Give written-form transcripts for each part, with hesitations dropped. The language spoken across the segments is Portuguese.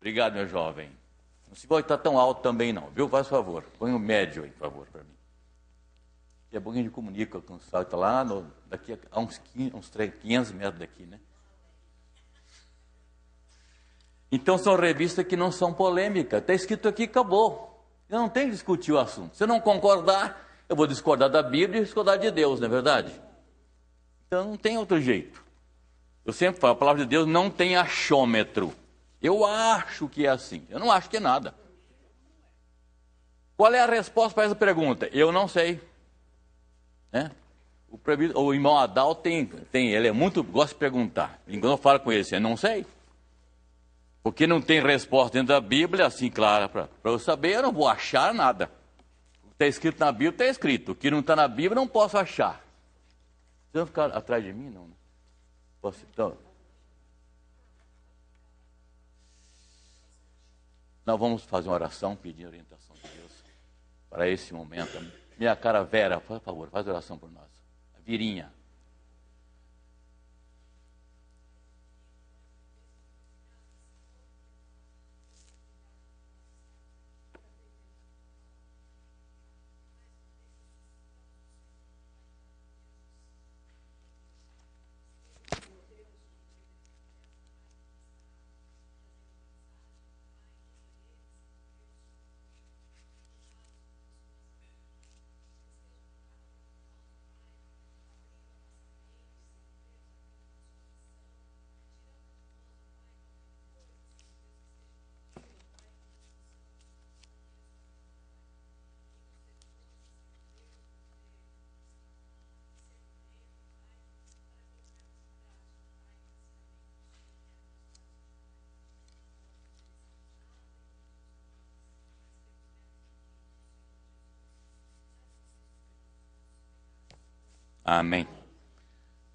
Obrigado, meu jovem. Não se pode estar tão alto também não, viu? Faz favor. Põe um médio aí, por favor, para mim. Daqui a pouco a gente comunica com o Sal, está lá daqui a uns 500 metros daqui, né? Então são revistas que não são polêmicas. Está escrito aqui, acabou. Eu não tenho que discutir o assunto. Se eu não concordar, eu vou discordar da Bíblia e discordar de Deus, não é verdade? Então não tem outro jeito. Eu sempre falo, a palavra de Deus não tem achômetro. Eu acho que é assim. Eu não acho que é nada. Qual é a resposta para essa pergunta? Eu não sei. Né? O irmão Adal ele é muito, gosta de perguntar. Quando eu falo com ele, eu não sei. Porque não tem resposta dentro da Bíblia, assim, clara, para eu saber, eu não vou achar nada. O que está escrito na Bíblia, está escrito. O que não está na Bíblia, não posso achar. Vocês vão ficar atrás de mim, não? Posso, então... Nós vamos fazer uma oração, pedindo orientação de Deus para esse momento. Minha cara Vera, por favor, faz oração por nós. A Virinha. Amém.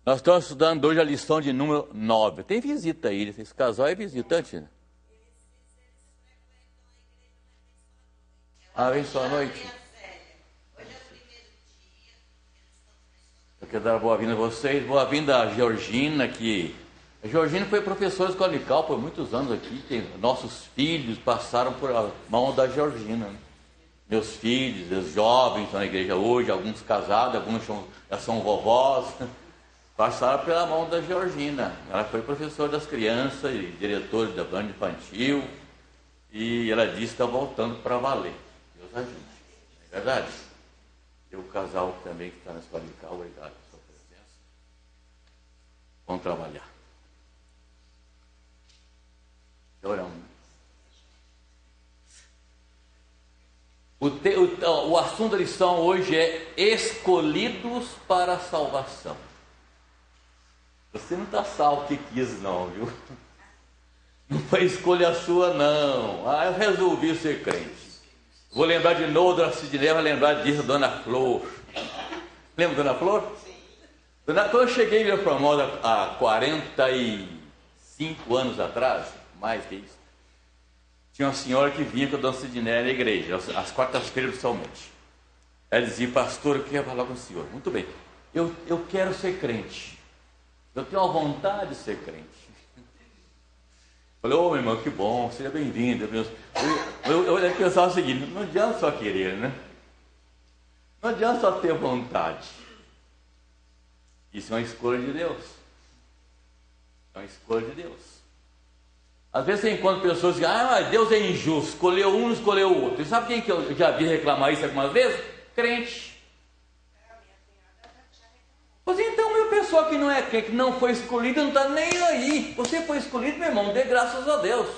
Nós estamos estudando hoje a lição de número 9. Tem visita aí, esse casal é visitante, né? Vem só à noite. Eu quero dar boa-vinda a vocês, boa-vinda a Georgina, que... A Georgina foi professora escolar por muitos anos aqui. Nossos filhos passaram por a mão da Georgina, né? Meus filhos, os jovens estão na igreja hoje, alguns casados, alguns já são vovós, passaram pela mão da Georgina. Ela foi professora das crianças e diretora da banda infantil, e ela disse que está voltando para valer. Deus ajude, não é verdade? E o casal também que está na escola de cal, obrigado pela sua presença. Vamos trabalhar. Oramos. O assunto da lição hoje é escolhidos para a salvação. Você não está salvo que quis não, viu? Não foi escolha sua não. Eu resolvi ser crente. Vou lembrar de novo, Dona Sidney vai lembrar disso, Dona Flor. Lembra Dona Flor? Quando eu cheguei em Vila Formosa há 45 anos atrás, mais que isso, tinha uma senhora que vinha com a Dona Sidney na igreja, às quartas-feiras principalmente. Ela dizia, pastor, eu quero falar com o senhor. Muito bem, eu quero ser crente. Eu tenho uma vontade de ser crente. Falei, meu irmão, que bom, seja bem-vindo. Eu pensava o seguinte, não adianta só querer, né? Não adianta só ter vontade. Isso é uma escolha de Deus. É uma escolha de Deus. Às vezes você encontra pessoas que dizem, mas Deus é injusto, escolheu um, não escolheu o outro. E sabe quem que eu já vi reclamar isso algumas vezes? Crente. Pois então, meu pessoal que não é crente, que não foi escolhido, não está nem aí. Você foi escolhido, meu irmão, dê graças a Deus.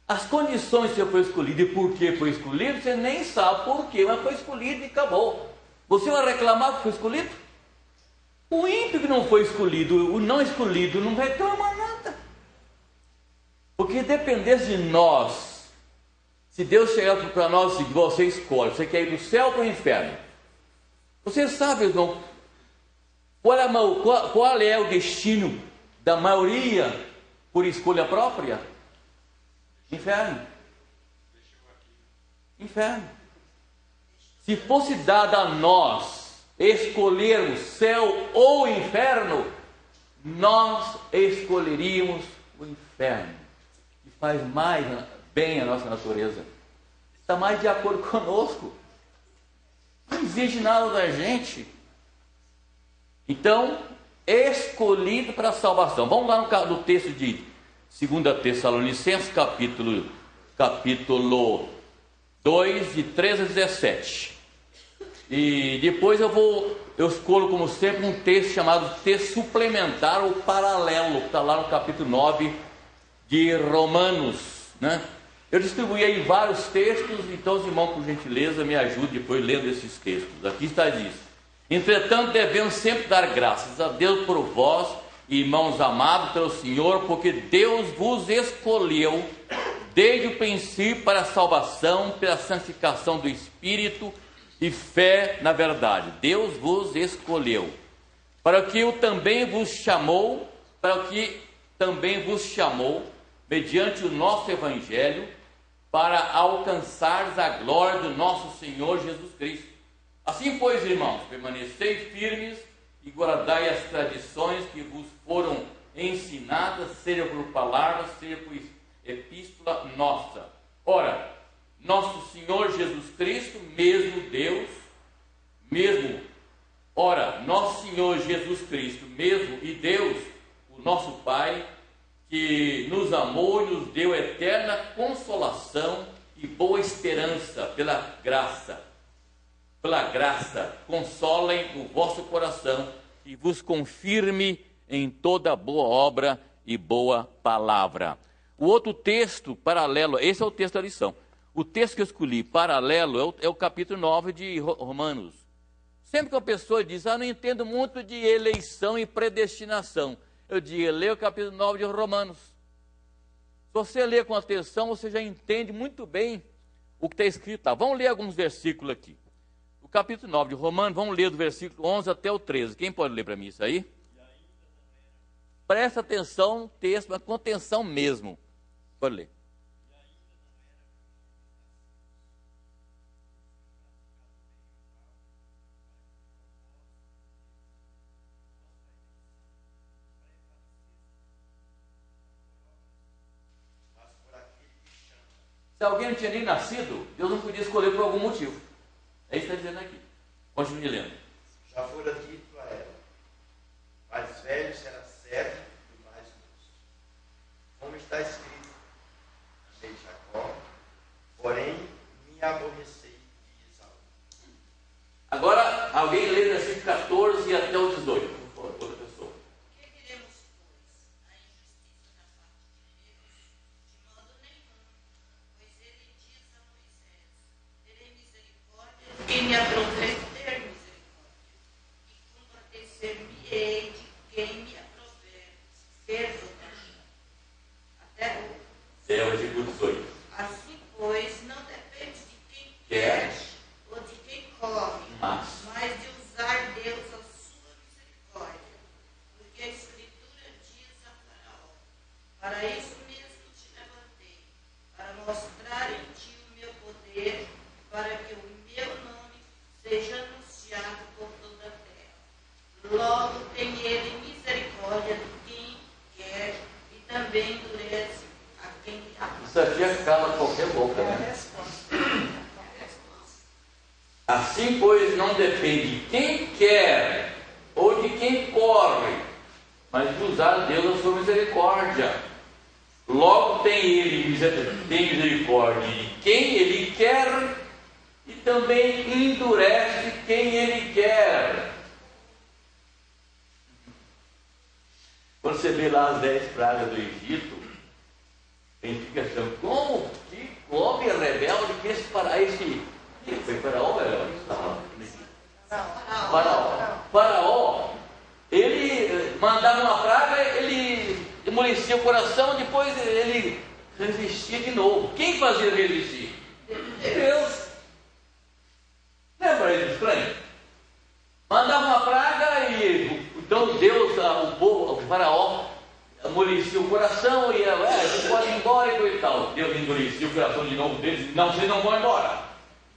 As condições que você foi escolhido e por que foi escolhido, você nem sabe por quê, mas foi escolhido e acabou. Você vai reclamar que foi escolhido? O ímpio que não foi escolhido, o não escolhido, não reclama nada. Porque dependesse de nós, se Deus chegar para nós e você escolhe, você quer ir do céu para o inferno. Você sabe, irmão, qual é o destino da maioria por escolha própria? Inferno. Inferno. Se fosse dado a nós escolhermos céu ou inferno, nós escolheríamos o inferno. que faz mais bem à nossa natureza. Está mais de acordo conosco. Não exige nada da gente. Então, escolhido para a salvação. Vamos lá no texto de 2 Tessalonicenses, capítulo 2, de 13 a 17. E depois eu escolho, como sempre, um texto chamado texto suplementar ou paralelo, que está lá no capítulo 9 de Romanos, né? Eu distribuí aí vários textos, então os irmãos, por gentileza, me ajudem depois lendo esses textos. Aqui está disso. Entretanto, devemos sempre dar graças a Deus por vós, irmãos amados pelo Senhor, porque Deus vos escolheu desde o princípio para a salvação, pela santificação do Espírito e fé na verdade. Deus vos escolheu, para o que também vos chamou, mediante o nosso Evangelho, para alcançares a glória do nosso Senhor Jesus Cristo. Assim, pois, irmãos, permanecei firmes e guardai as tradições que vos foram ensinadas, seja por palavras, seja por epístola nossa. Ora, nosso Senhor Jesus Cristo, nosso Senhor Jesus Cristo mesmo, e Deus, o nosso Pai, que nos amou e nos deu eterna consolação e boa esperança pela graça, consolem o vosso coração e vos confirme em toda boa obra e boa palavra. O outro texto paralelo, esse é o texto da lição. O texto que eu escolhi paralelo é o capítulo 9 de Romanos. Sempre que uma pessoa diz, não entendo muito de eleição e predestinação, eu digo, lê o capítulo 9 de Romanos. Se você ler com atenção, você já entende muito bem o que está escrito lá. Vamos ler alguns versículos aqui. O capítulo 9 de Romanos, vamos ler do versículo 11 até o 13. Quem pode ler para mim isso aí? Presta atenção no texto, mas com atenção mesmo. Pode ler. Se alguém não tinha nem nascido, Deus não podia escolher por algum motivo. É isso que está dizendo aqui. Continue lendo. Já fora dito a ela, mais velho será servo do mais moço. Como está escrito, amei Jacó, porém me aborrecei de Esaú. Agora, alguém lê o versículo 14 e até o 18, por favor, toda pessoa. Que diremos, pois, a injustiça da parte de Deus? De modo nenhum, pois ele diz a Moisés, terei misericórdia de quem me aprover ter misericórdia, e compadecer-me-ei de quem me aprover ter compaixão. Até o versículo 18. assim, pois, não depende de quem Quer. quer ou de quem corre, Mas de usar Deus a sua misericórdia, porque a Escritura diz a Faraó, para isso mesmo te levantei, para mostrar em ti o meu poder, para que o meu nome seja anunciado por toda a terra. Logo tem ele misericórdia de quem quer e também endurece a quem ama. isso aqui cala qualquer boca, né? Assim, pois, não depende de quem quer ou de quem corre, mas de usar Deus a sua misericórdia. Logo tem ele misericórdia de quem ele quer e também endurece quem ele quer. Quando você vê lá as 10 pragas do Egito, a gente fica achando, como que homem rebelde que esse foi Faraó, Faraó, ele mandava uma praga, ele amolecia o coração, depois ele resistia de novo. Quem fazia resistir? Deus. Lembra isso estranho? Mandava uma praga e então Deus, o povo, o Faraó, amolecia o coração e você pode ir embora e tal. Deus endurecia o coração de novo deles e não, vocês não vão embora.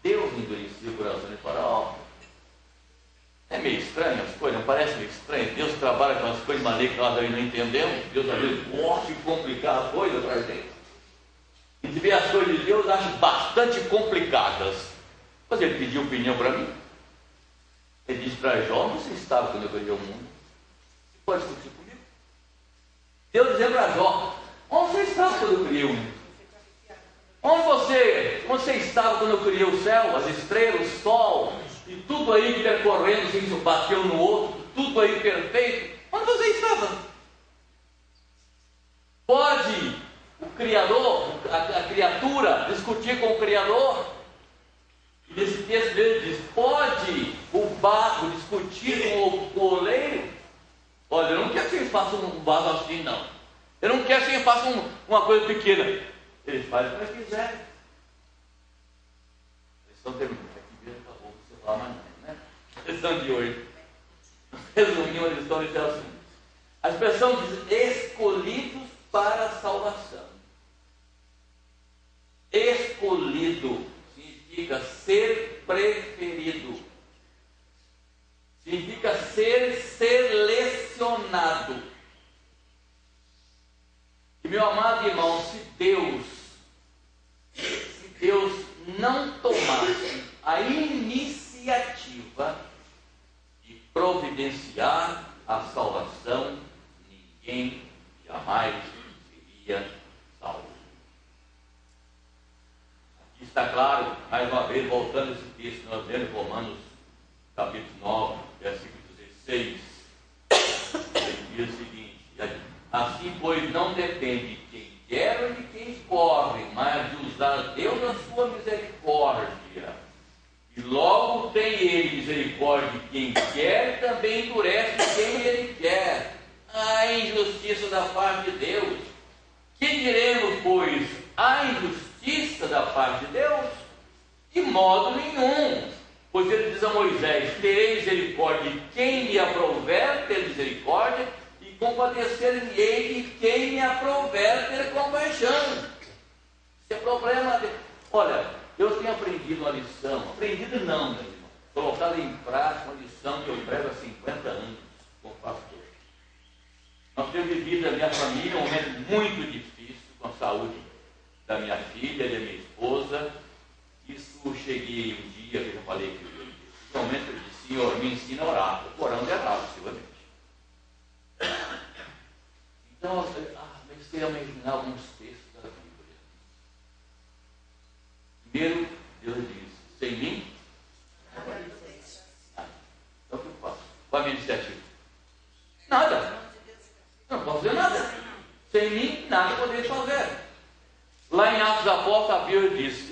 Deus endurecia o coração de Faraó. É meio estranho as coisas, não parece meio estranho? Deus trabalha com as coisas de maneira que nós aí não entendemos. Deus às vezes gosta de complicar a coisa para a gente. Deus acho bastante complicadas. Mas ele pediu opinião para mim. Ele disse para Jó: você estava quando eu criei o mundo? Você pode discutir comigo? Deus dizendo para Jó: onde você estava quando eu criei o mundo? Onde você estava quando eu criei o céu, as estrelas, o sol, e tudo aí percorrendo, assim, bateu no outro, tudo aí perfeito? Onde você estava? Pode o Criador, a criatura, discutir com o Criador? E nesse texto dele diz: pode o barro discutir com o oleiro? Olha, eu não quero que ele faça um barro assim, não. Eu não quero que ele faça uma coisa pequena. Eles fazem o que eles quiserem. Eles estão terminando. Aqui vira acabou, você fala mais não, né? A lição de hoje. Resumindo a lição de Deus. A expressão diz: escolhidos para a salvação. Escolhido significa ser preferido. Significa ser selecionado. E meu amado irmão, se Deus não tomasse a iniciativa de providenciar a salvação, ninguém jamais seria salvo. Aqui está claro, mais uma vez, voltando a esse texto, nós lemos Romanos capítulo 9, versículo 16, ele diz o seguinte: assim, pois, não depende de quem quer ou de quem corre, mas de usar Deus a sua misericórdia. E logo tem Ele misericórdia de quem quer e também endurece quem Ele quer. A injustiça da parte de Deus. Que diremos, pois, a injustiça da parte de Deus? De modo nenhum. Pois ele diz a Moisés: terei misericórdia de quem me aprouver ter misericórdia, e compadecer-me-ei de quem me aprouver ter compaixão. Esse é o problema. Olha, eu tenho aprendido uma lição, aprendido não, meu irmão, colocado em prática uma lição que eu prego há 50 anos como pastor. Nós temos vivido a minha família um momento muito difícil com a saúde da minha filha e da minha esposa. Isso cheguei um dia que eu falei que no momento eu disse: Senhor, me ensina a orar. Eu estou orando errado, possivelmente. Então, comecei a imaginar alguns textos da Bíblia. Primeiro, Deus diz: sem mim, nada. Então, o que eu faço? Qual é a minha iniciativa? Nada. Não posso fazer nada. Sem mim, nada podeis fazer. Lá em Atos dos Apóstolos, a Bíblia diz: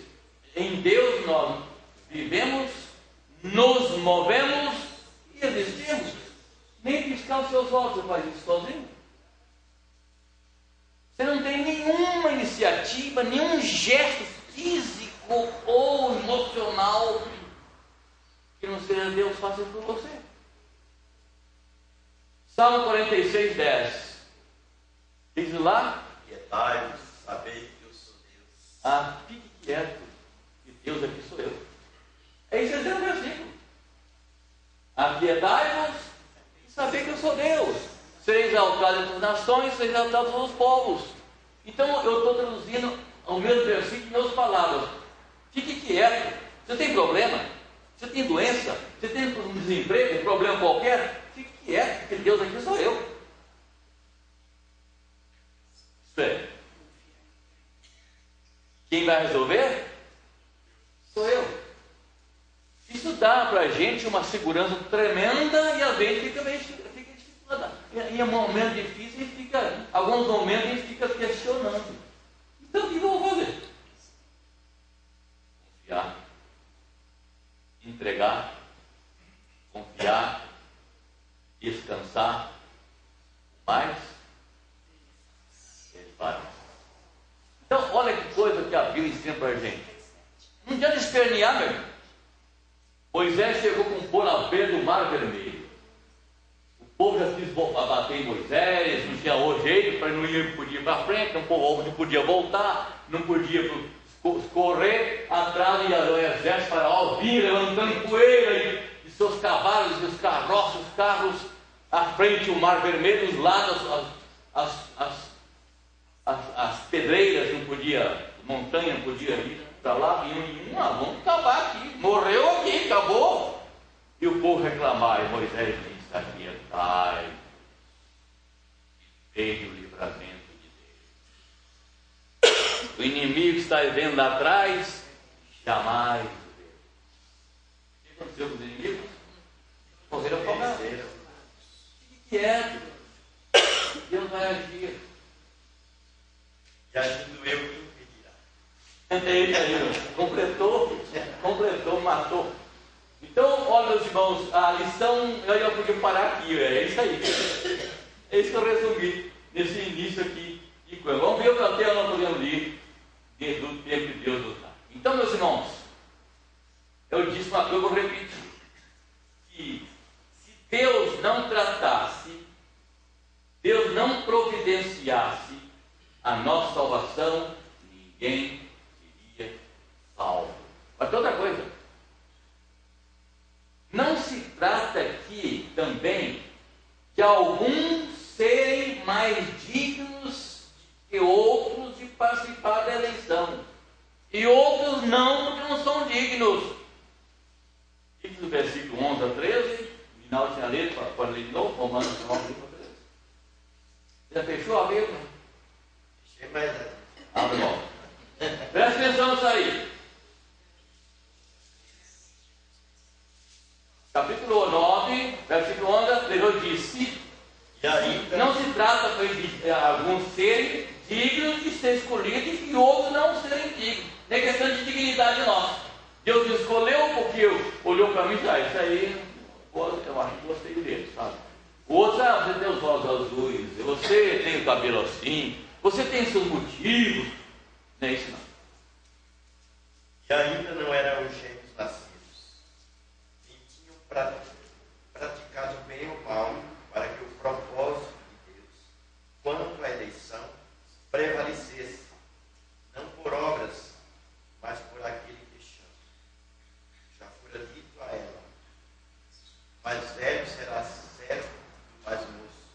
em Deus nós vivemos, nos movemos e existimos. Nem piscar os seus olhos você faz isso sozinho. Você não tem nenhuma iniciativa, nenhum gesto físico ou emocional que não seja Deus fazendo por você. Salmo 46, 10. Diz lá: quietai-vos, sabei que eu sou Deus. Fique quieto, que Deus aqui sou eu. É isso que é o versículo. Aquietai-vos e saber que eu sou Deus. Ser exaltado entre as nações, ser exaltado entre os povos. Então eu estou traduzindo ao mesmo versículo em outras palavras. Fique quieto. Você tem problema? Você tem doença? Você tem um desemprego, um problema qualquer? Fique quieto, porque Deus aqui sou eu. Isso é. Quem vai resolver? Sou eu. Isso dá para a gente uma segurança tremenda e às vezes fica dificultada. Em um momento difícil, alguns momentos a gente fica questionando. Então o que eu vou fazer? Confiar, entregar, confiar, descansar, mais faz. Então olha que coisa que a Bíblia ensina para a gente. Não adianta espernear, meu irmão. Moisés chegou com o povo à beira do Mar Vermelho. O povo já quis bater em Moisés, não tinha outro jeito, para não podia ir para frente, o povo não podia voltar, não podia correr atrás, e o exército faraó vinha levantando poeira, e seus cavalos, e os carroças, os carros, à frente o Mar Vermelho, os lados, as pedreiras, não podia montanha, podia ir para lá, e vamos acabar aqui, morreu aqui, acabou. E o povo reclamar, e Moisés disse: aquietai, veio o livramento de Deus. O inimigo está vendo lá atrás, jamais o Deus. O que aconteceu com os inimigos? Morreram afogados. O que é? Deus vai agir. E agindo eu que impedirá. É isso aí, completou, matou. Então, olha, meus irmãos, a lição, eu podia parar aqui, é isso aí. É isso que eu resumi nesse início aqui de coisa. Vamos ver o que até nós podemos ler do tempo de Deus nos dá. Então, meus irmãos, eu disse uma coisa, eu vou repetir. Que se Deus não tratasse, Deus não providenciasse a nossa salvação, ninguém seria salvo. Mas tem outra coisa. Não se trata aqui também de alguns serem mais dignos que outros de participar da eleição. E outros não, porque não são dignos. Diz no versículo 11 a 13, no final tinha lido, pode ler de novo, Romanos 9, 13. Já fechou a Bíblia? Fechei mais. Tá bom. Presta atenção nisso aí. Capítulo 9, versículo 11, Deus disse: E ainda não se trata de alguns serem dignos de ser escolhidos e outros não serem dignos. Nem questão de dignidade nossa. Deus me escolheu porque olhou para mim e disse: isso aí, eu acho que gostei dele, sabe? O outro, você tem os olhos azuis, você tem o cabelo assim, você tem seus motivos. Não é isso não. E ainda não eram gêmeos nascidos, nem tinham praticado o bem ou o mal, para que o propósito de Deus, quanto à eleição, prevalecesse, não por obras, mas por aquele que chama. Já fora dito a ela: mais velho será servo do mais moço.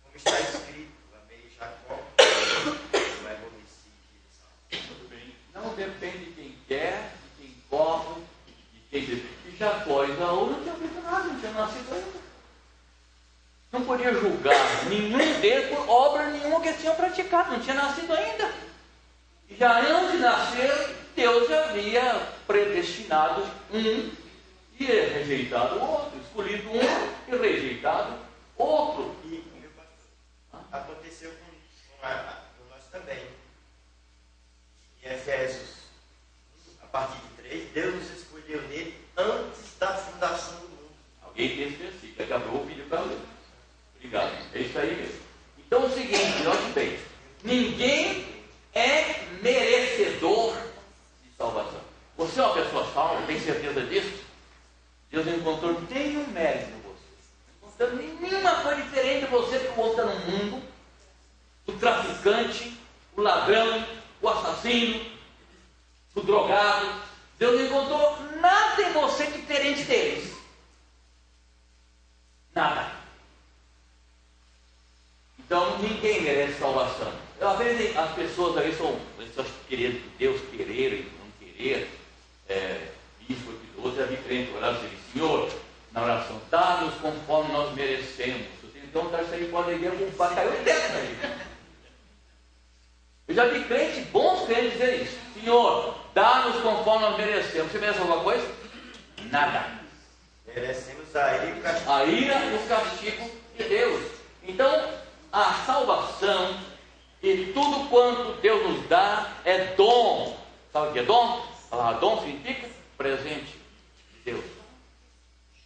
Como está escrito: amei Jacó, não é aborreci de Esaú. Tudo bem. Não depende de quem quer, de quem corre, de quem diz. E Jacó e Esaú não tinham feito nada, não tinham nascido ainda. Não podia julgar nenhum deles por obra nenhuma que eles tinham praticado, não tinha nascido ainda. E já antes de nascer, Deus já havia predestinado um e rejeitado o outro, escolhido um e rejeitado outro. E meu pastor, aconteceu com nós também. Em Efésios, a partir de 3, Deus nos escolheu nele antes da fundação do mundo. Alguém tem esse versículo, daqui a pouco eu vou pedir para ler. Obrigado, é isso aí mesmo. Então é o seguinte, note bem, ninguém é merecedor de salvação. Você é uma pessoa salva, tem certeza disso? Deus não encontrou nenhum mérito em você. Não encontrou nenhuma coisa diferente de você que o outro está no mundo. O traficante, o ladrão, o assassino, o drogado. Deus não encontrou nada em você diferente deles. Nada. Então ninguém merece salvação. Às vezes as pessoas aí são pessoas que querem Deus querer e não querer. Isso ou outro, já vi crente orar e dizer: Senhor, na oração, dá-nos conforme nós merecemos. Então está isso aí com alegria, com pai, caiu dentro aí. Eu já vi crente, bons crentes dizer isso: Senhor, dá-nos conforme nós merecemos. Você merece alguma coisa? Nada. Merecemos a ira e o castigo. A ira e o castigo de Deus. Então, a salvação e tudo quanto Deus nos dá é dom. Sabe o que é dom? Dom significa presente de Deus.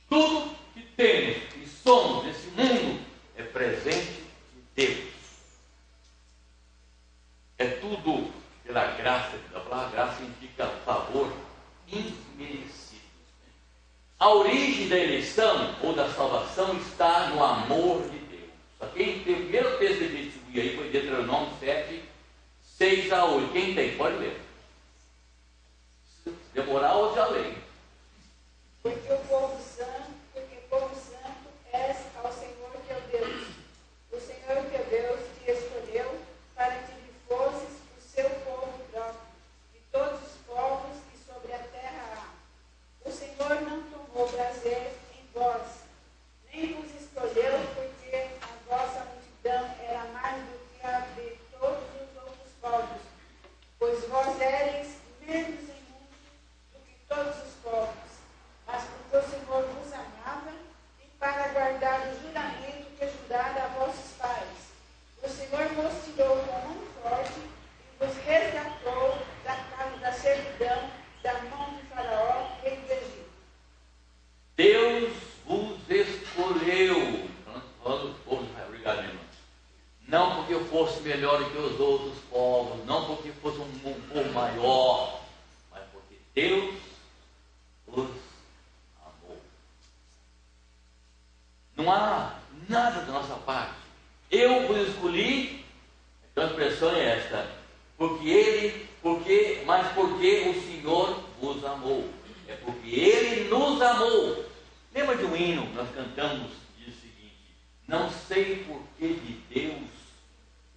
Tudo que temos e somos nesse mundo é presente de Deus. É tudo pela graça. A palavra graça significa favor imerecido. A origem da eleição ou da salvação está no amor de Deus. Só quem tem o primeiro texto que distribui aí foi Deuteronômio 7, 6 a 8. Quem tem? Pode ler. Se demorar, hoje já leio. Porque povo santo és ao Senhor teu Deus. O Senhor teu Deus te escolheu para que lhe fosses o seu povo próprio, todos os povos, não porque fosse um povo maior, mas porque Deus os amou. Não há nada da nossa parte. Eu vos escolhi, então a expressão é esta, mas porque o Senhor vos amou. É porque Ele nos amou. Lembra de um hino que nós cantamos, diz o seguinte: não sei por que de Deus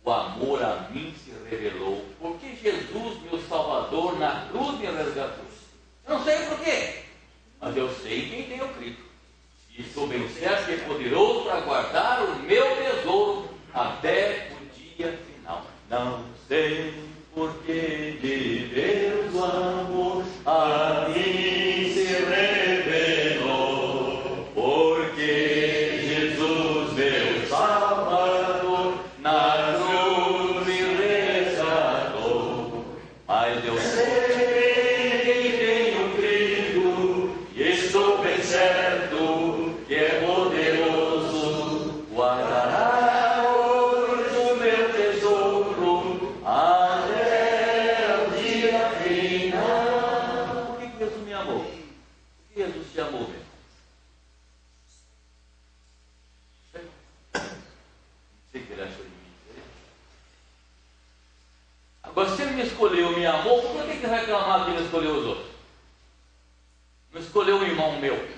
o amor a mim se revelou, porque Jesus, meu Salvador, na cruz me resgatou. Eu não sei por quê, mas eu sei em quem tenho crido. E estou bem certo que é poderoso para guardar o meu tesouro até o dia final. Não sei por que de Deus o amor a mim se revelou, porque Jesus, meu Salvador, na cruz me resgatou. Mas eu sei quem tenho crido, e estou bem certo que é poderoso, guardará hoje o meu tesouro até o dia final. Por que Jesus me amou? Por que Jesus te amou mesmo? Sei que ele achou de mim. Agora, se ele me escolheu, me amou, por que reclamar que ele escolheu os outros? Não escolheu um irmão meu.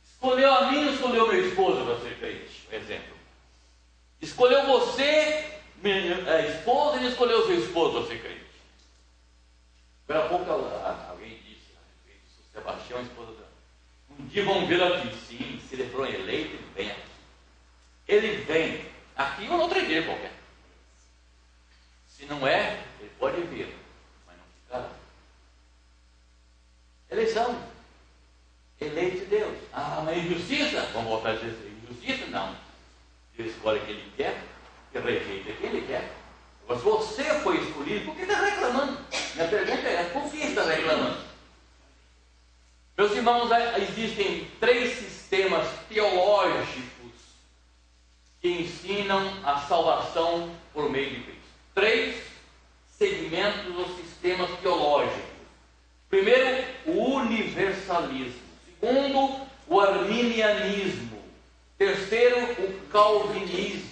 Escolheu a mim, não escolheu meu esposo para ser crente, por exemplo. Escolheu você, minha esposa, e não escolheu seu esposo para ser crente. Agora há pouco alguém disse a respeito do Sebastião, a esposa dela. Um dia vamos ver aqui, sim, se ele for eleito, ele vem aqui. Ele vem aqui ou noutra igreja qualquer. Se não é, ele pode vir, mas não ficará. Eleição. Eleito de Deus. Ah, mas injustiça? Vamos voltar a dizer assim. Injustiça? Não. Deus escolhe o que Ele quer e rejeita o que Ele quer. Agora, se você foi escolhido, por que está reclamando? Minha pergunta é essa: por que está reclamando? Meus irmãos, existem 3 sistemas teológicos que ensinam a salvação por meio de Cristo. 3 segmentos ou sistemas teológicos. Primeiro, o universalismo. Segundo, o arminianismo. Terceiro, o calvinismo.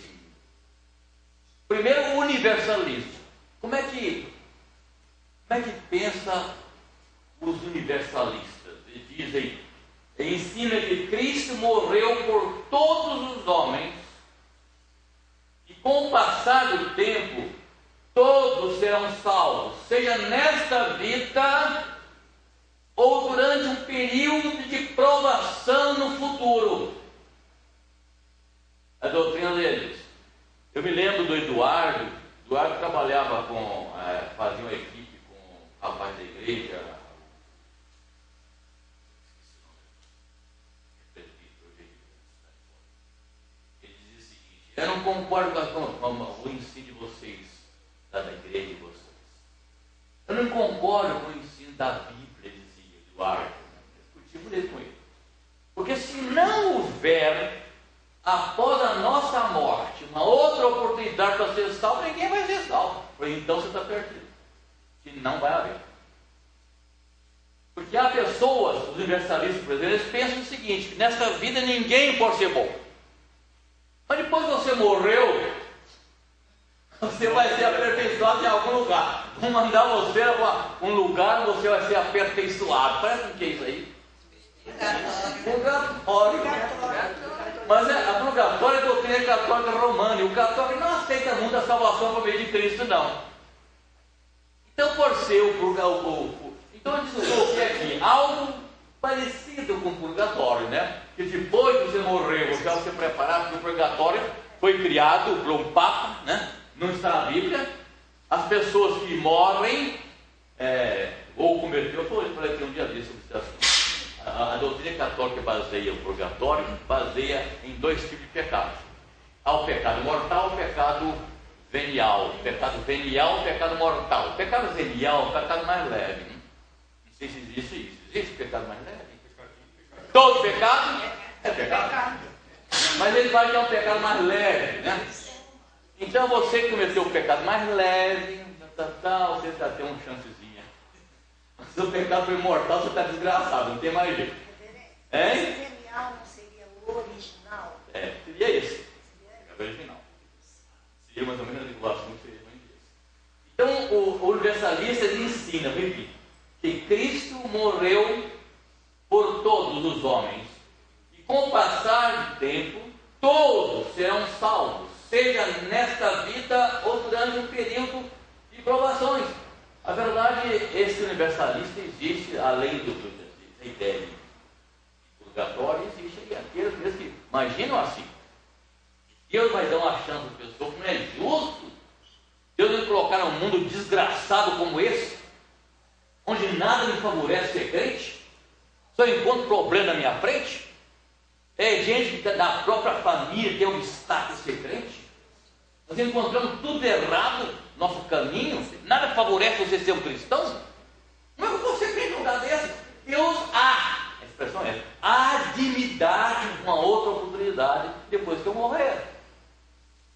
Primeiro, o universalismo. Como é que pensa os universalistas? Eles dizem, ensina que Cristo morreu por todos os homens e com o passar do tempo todos serão salvos, seja nesta vida ou durante um período de provação no futuro. A doutrina deles. Eu me lembro do Eduardo. Eduardo trabalhava fazia uma equipe com o rapaz da igreja. Ele dizia o seguinte: eu não concordo com o ensino de vocês, da igreja de vocês. Eu não concordo com o ensino da Bíblia, dizia Eduardo. Discuti por isso com ele. Porque se não houver, após a nossa morte, uma outra oportunidade para ser salvo, ninguém vai ser salvo. Então você está perdido. Que não vai haver. Porque há pessoas, os universalistas, por exemplo, eles pensam o seguinte: que nesta vida ninguém pode ser bom. Mas depois que você morreu, você vai ser aperfeiçoado em algum lugar. Vão mandar você para um lugar onde você vai ser aperfeiçoado. Parece o que é isso aí? Purgatório. Mas a purgatório é a doutrina católica romana. E o católico não aceita muito a salvação por meio de Cristo, não. Então, por ser o purgatório. Então, eu coloquei aqui algo parecido com o purgatório, né? Que depois que você morreu, você vai se preparar, porque o purgatório foi criado por um papa, né? Não está na Bíblia. As pessoas que morrem ou converteu, eu falei aqui um dia desse sobre esse assunto. A doutrina católica baseia o purgatório, baseia em 2 tipos de pecados. Há o pecado mortal e o pecado venial. O pecado venial e o pecado mortal. O pecado venial é o pecado mais leve. Né? Não sei se existe isso. Existe pecado mais leve? Todo pecado é pecado. Mas ele vai que é um pecado mais leve, né? Então você que cometeu o pecado mais leve, você está tendo uma chancezinha. Se o pecado foi mortal, você está desgraçado, não tem mais jeito. Esse genial não seria o original? Seria esse. O original. Seria mais ou menos a regulação que seria mais isso. Então o universalista ele ensina, repito, que Cristo morreu por todos os homens. E com o passar do tempo, todos serão salvos, seja nesta vida ou durante um período de provações. A verdade, esse universalista existe além da ideia de purgatório, existe aí aqueles mesmo que imaginam assim. Deus vai dar uma chance à pessoa que não é justo. Deus vai colocar num mundo desgraçado como esse, onde nada me favorece ser crente, só encontro problema na minha frente. É gente que da própria família tem obstáculo de ser crente. Nós encontramos tudo errado no nosso caminho, nada favorece você ser um cristão. Como é que eu vou ser crente num lugar desse? Deus a expressão é, há de me dar uma outra oportunidade depois que eu morrer.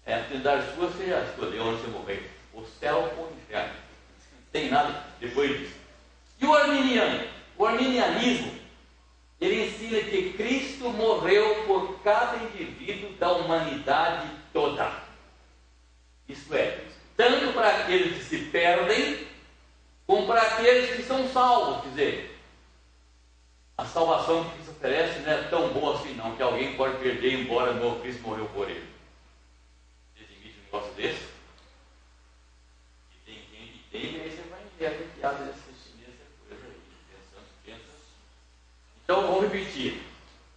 A oportunidade sua você já escolheu onde você morrer, o céu ou o inferno. Não tem nada depois disso. E o arminiano? O arminianismo, ele ensina que Cristo morreu por cada indivíduo da humanidade toda. Isto é, tanto para aqueles que se perdem, como para aqueles que são salvos. Quer dizer, a salvação que Cristo oferece não é tão boa assim não, que alguém pode perder embora o Cristo morreu por ele. Você admite um negócio desse? E tem quem que tem, e aí você vai enviar que às vezes coisa aí, pensa. Então vou repetir.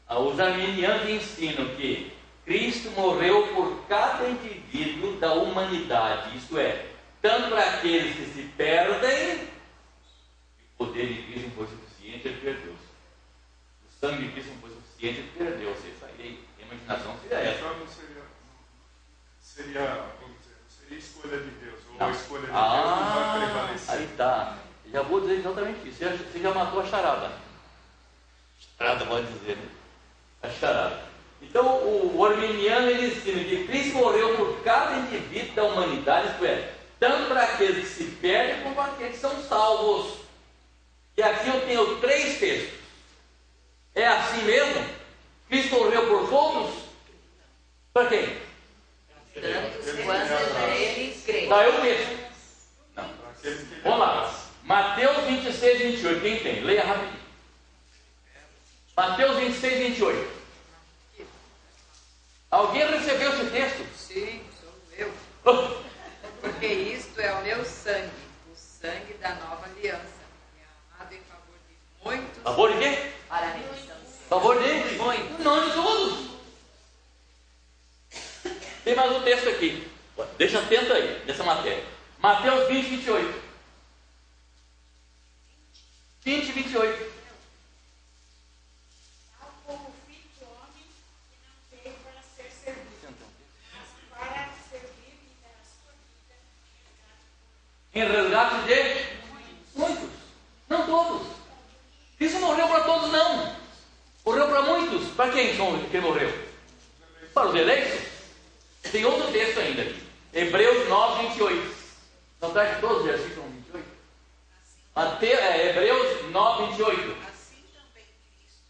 Os arminianos ensinam que Cristo morreu por cada indivíduo da humanidade, isto é, tanto para aqueles que se perdem, o poder de Cristo não foi suficiente, ele perdeu. O sangue de Cristo não foi suficiente, ele perdeu. Você sairia, a imaginação seria essa. Então não seria escolha de Deus, ou Não. a escolha de Deus não vai prevalecer. Aí tá. Já vou dizer exatamente isso. Você já matou a charada. Charada pode dizer, né? A charada. Então o arminiano ele ensina que Cristo morreu por cada indivíduo da humanidade, isto é, tanto para aqueles que se perdem como para aqueles que são salvos. E aqui eu tenho 3 textos. É assim mesmo? Cristo morreu por todos? Para quem? Tantos quanto eles creem. Tá, eu mesmo. Não. Vamos lá. Mateus 26, 28. Quem tem? Leia rapidinho. Mateus 26, 28. Alguém recebeu esse texto? Sim, sou eu. Porque isto é o meu sangue, o sangue da nova aliança, que é amado em favor de muitos. Favor de quê? Para a remissão. Favor de? Muitos. Não de todos. Tem mais um texto aqui. Deixa atento aí, nessa matéria. Mateus 20, 28. 20, 28. Tal como o filho do homem que não veio para ser servido, mas para servir e dar a sua vida Em resgate de muitos. Não todos. Cristo morreu para todos, não. Morreu para muitos. Para quem que morreu? Para os eleitos? Tem outro texto ainda aqui. Hebreus 9, 28. Não está de todos os versículos 28? Hebreus 9, 28. Assim também Cristo,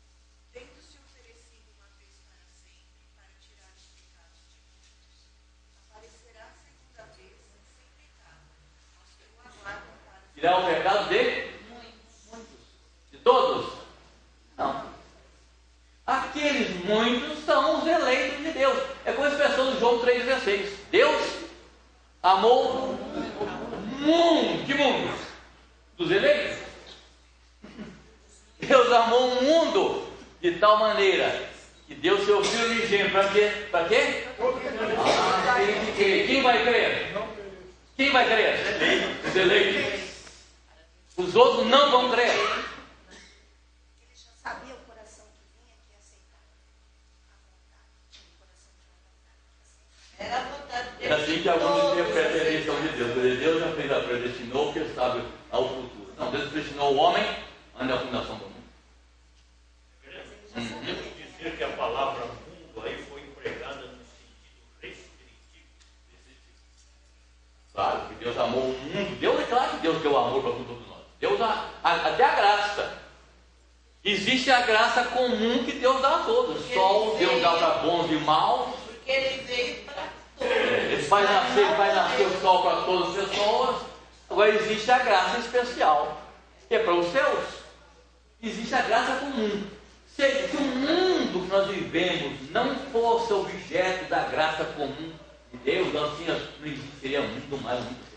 tendo se oferecido uma vez para sempre para tirar os pecados de muitos, aparecerá segunda vez sem pecado, aos que o aguardam para Tirar o pecado de? Muitos. De todos? Não. Aqueles muitos são os eleitos de Deus. É como a expressão do João 3,16. Deus amou o mundo. Que mundo? Dos eleitos. Deus amou o mundo de tal maneira que deu seu Filho unigênito. Para quê? Para quê? Quem vai crer? Quem vai crer? Os eleitos. Os outros não vão crer. Ele já sabia o coração que vinha que ia aceitar a vontade. Tinha o coração de uma vontade. Era a vontade É dele. assim que alguns interpretam a eleição de Deus. Deus já fez a predestinou, que sabe ao futuro. Não, Deus predestinou o homem antes da fundação do mundo. Dizer que a palavra mundo aí foi empregada no sentido restritivo. Deus amou o mundo. Deus, é claro que Deus deu o amor para todos nós. Deus até a graça. Existe a graça comum que Deus dá a todos. Só o Deus dá para bons e maus. Porque ele veio para todos. Ele vai nascer o sol para todas as pessoas. Agora existe a graça especial, que é para os céus. Existe a graça comum. Se o mundo que nós vivemos não fosse objeto da graça comum de Deus, assim não existiria muito mais muito tempo.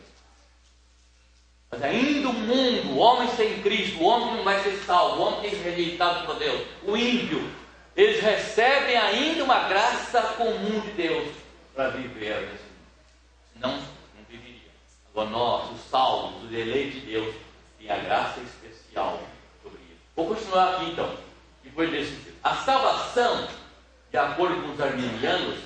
Mas ainda o mundo, o homem sem Cristo, o homem que não vai ser salvo, o homem que é rejeitado por Deus, o ímpio, eles recebem ainda uma graça comum de Deus para viver nesse mundo. Não viveria. Agora nós, os salvos, os eleitos de Deus, têm a graça especial sobre isso. Vou continuar aqui então. Depois desse tipo. A salvação, de acordo com os arminianos,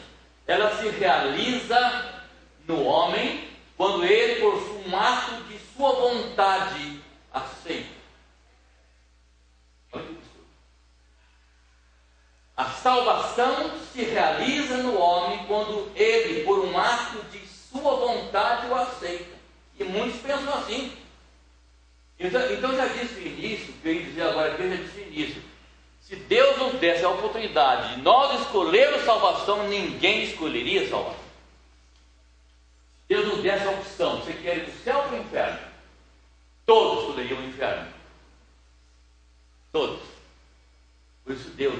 ela se realiza no homem quando ele, por um ato de sua vontade, aceita. Olha que absurdo. A salvação se realiza no homem quando ele, por um ato de sua vontade, o aceita. E muitos pensam assim. Então eu já disse no início, que eu ia dizer agora aqui, eu já disse no início. Se Deus nos desse a oportunidade de nós escolhermos salvação, ninguém escolheria salvação. Se Deus nos desse a opção, você quer ir do céu para o inferno? Todos escolheriam o inferno. Todos. Por isso Deus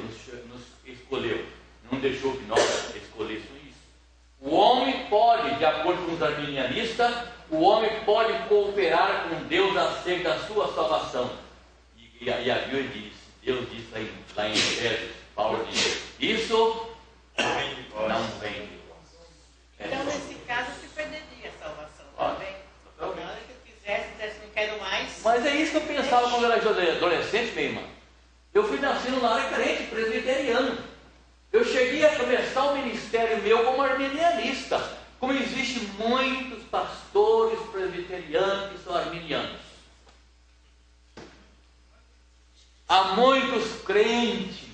nos escolheu. Não deixou que nós escolhêssemos isso. O homem pode, de acordo com os arminianistas, o homem pode cooperar com Deus acerca da sua salvação. E a Bíblia diz, Deus diz lá em Efésios, Paulo diz, isso não vem de vós. Então, nesse caso, se perderia a salvação também. Na hora que eu dissesse, não quero mais. Mas é isso que eu pensava quando eu era adolescente, minha irmã. Eu fui nascendo na área crente, presbiteriano. Eu cheguei a começar o ministério meu como arminianista. Como existem muitos pastores presbiterianos que são arminianos. Há muitos crentes.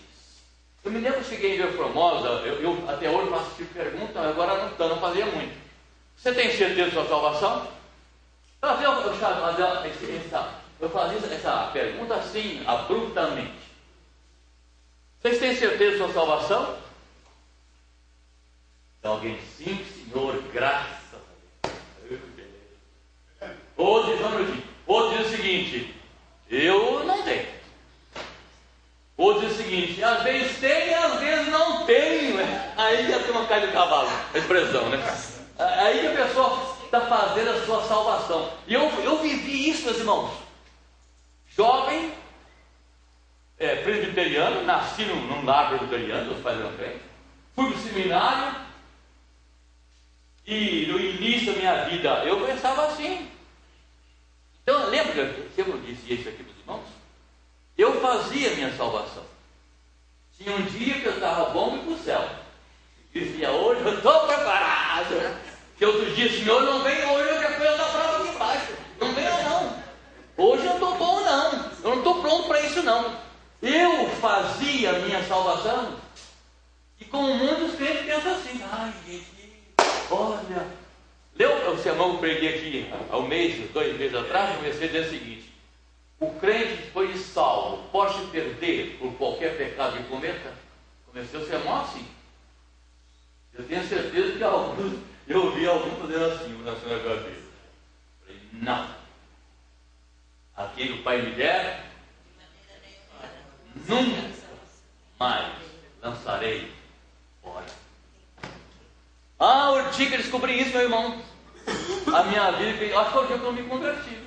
Eu me lembro que cheguei em Vila Formosa, eu até hoje faço tipo de pergunta, agora não fazia muito. Você tem certeza da sua salvação? Eu fazia essa pergunta assim, abruptamente. Vocês têm certeza da sua salvação? Então alguém, sim, Senhor, graças a Deus. Ou diz o seguinte, eu não tenho. Ou diz o seguinte, às vezes tem, às vezes não tenho. Aí já tem uma cara de cavalo, a expressão, né? Aí que a pessoa está fazendo a sua salvação. E eu vivi isso, meus irmãos. Jovem, presbiteriano, nasci num lar presbiteriano, meus pais eram crentes. Fui para o seminário. E no início da minha vida, eu pensava assim. Então, lembra que eu disse isso aqui para os irmãos? Eu fazia minha salvação. Tinha um dia que eu estava bom e para o céu. Dizia, hoje eu estou preparado. Que outro dia, Senhor, não vem hoje, eu depois da prova aqui embaixo. Não venha não. Hoje eu não estou bom não. Eu não estou pronto para isso não. Eu fazia minha salvação. E como muitos crentes pensam assim, ai gente, olha. O sermão que eu preguei aqui há um mês, 2 meses atrás, comecei a dizer o seguinte. O crente que foi salvo pode se perder por qualquer pecado que cometa? Comecei o sermão assim. Eu tenho certeza que eu vi alguns fazendo assim, na sua cabeça. Falei, não. Aquele que o Pai me der, nunca mais lançarei fora. O dia que eu descobri isso, meu irmão, a minha vida, acho que foi o dia que eu me converti.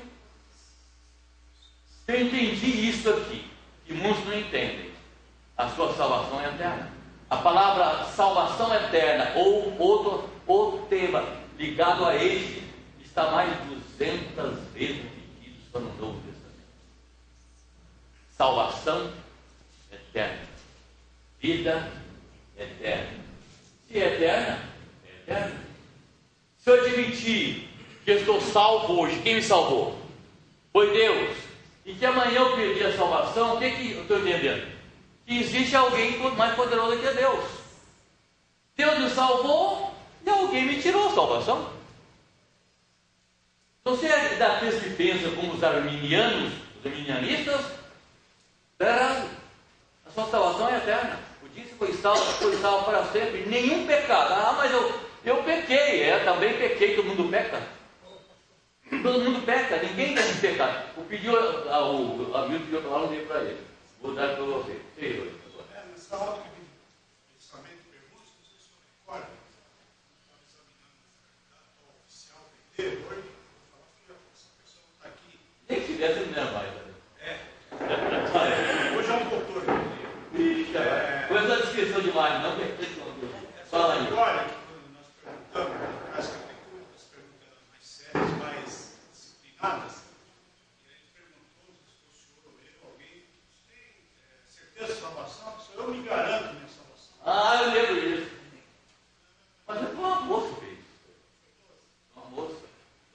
Eu entendi isso aqui, que muitos não entendem. A sua salvação é eterna. A palavra salvação eterna, ou outro tema ligado a este, está mais de 200 vezes repetido só no Novo Testamento. Salvação eterna. Vida eterna. Se é eterna, é eterna. Se eu admitir que eu estou salvo hoje, quem me salvou? Foi Deus. E que amanhã eu perdi a salvação, o que eu estou entendendo? Que existe alguém mais poderoso que Deus. Deus me salvou e alguém me tirou a salvação. você é daqueles que pensam como os arminianos, os arminianistas, está errado. A sua salvação é eterna. O dia que você foi salvo para sempre. Nenhum pecado. Ah, mas eu pequei. Também pequei, todo mundo peca. Todo mundo peca, ninguém deve pecar. O pediu, a Bíblia pediu a palavra, eu dei para ele. Vou dar para você. Nessa hora que vem pensamento e perguntas, não sei se você recorda, eu estava examinando o oficial dele hoje, eu falava, filha, essa pessoa não está aqui. Nem que tivesse, não é mais. Hoje é um doutor. Coisa da descrição demais, não? Fala aí. Olha, quando nós perguntamos, as categorias, nós perguntamos mais sérias, mais disciplinadas, e ele perguntou se o senhor ou eu, alguém, tem certeza de salvação? Eu me garanto minha salvação. Ah, eu lembro disso. Mas foi uma moça que fez isso. Uma moça.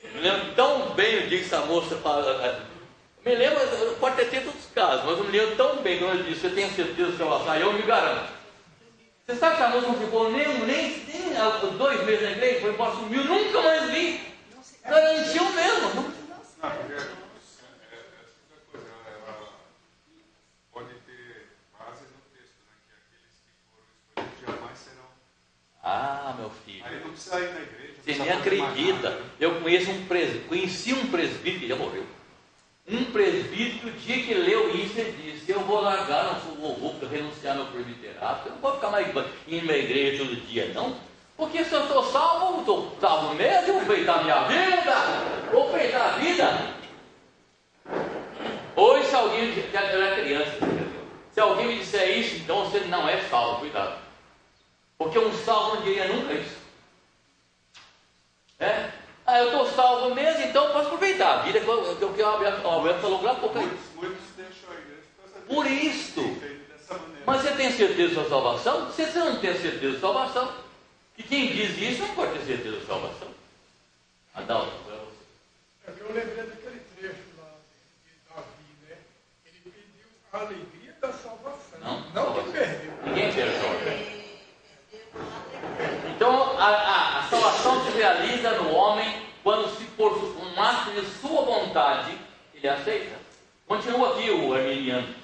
Eu me lembro tão bem o dia que essa moça fala. Me lembro, pode ter todos os casos, mas eu me lembro tão bem quando eu disse, você tem certeza de salvação? Eu me garanto. Você sabe que a moça não ficou nem 2 meses na igreja, foi embora, sumiu, nunca mais vi. Garantiu mesmo. Não, porque essa coisa, ela pode ter base no texto, né? Que aqueles que foram escolhidos jamais serão. Ah, meu filho. Aí não precisa ir na igreja. Você nem acredita. Eu conheci um presbítero que já morreu. Um presbítero, o dia que leu isso, ele disse, eu vou largar, vou renunciar ao meu presbiterato, eu não vou ficar mais indo na igreja todo dia, não. Porque se eu estou salvo, mesmo, vou peitar a minha vida, vou peitar a vida. Hoje, se alguém, já era criança, se alguém me disser isso, então você não é salvo, cuidado. Porque um salvo não diria nunca isso. Eu estou salvo mesmo, então eu posso aproveitar a vida, que o Alberto falou lá há pouco aí. Muitos deixam a igreja por isso. Mas você tem certeza da sua salvação? Se você não tem certeza da salvação, e quem diz isso não pode ter certeza da salvação. Adalto, para você. Eu lembrei daquele trecho lá de Davi, né? Ele pediu a alegria da salvação. Não que perdeu. Ninguém perdeu. Então, a salvação se realiza no homem quando, se por um ato de sua vontade, ele aceita. Continua aqui o arminiano.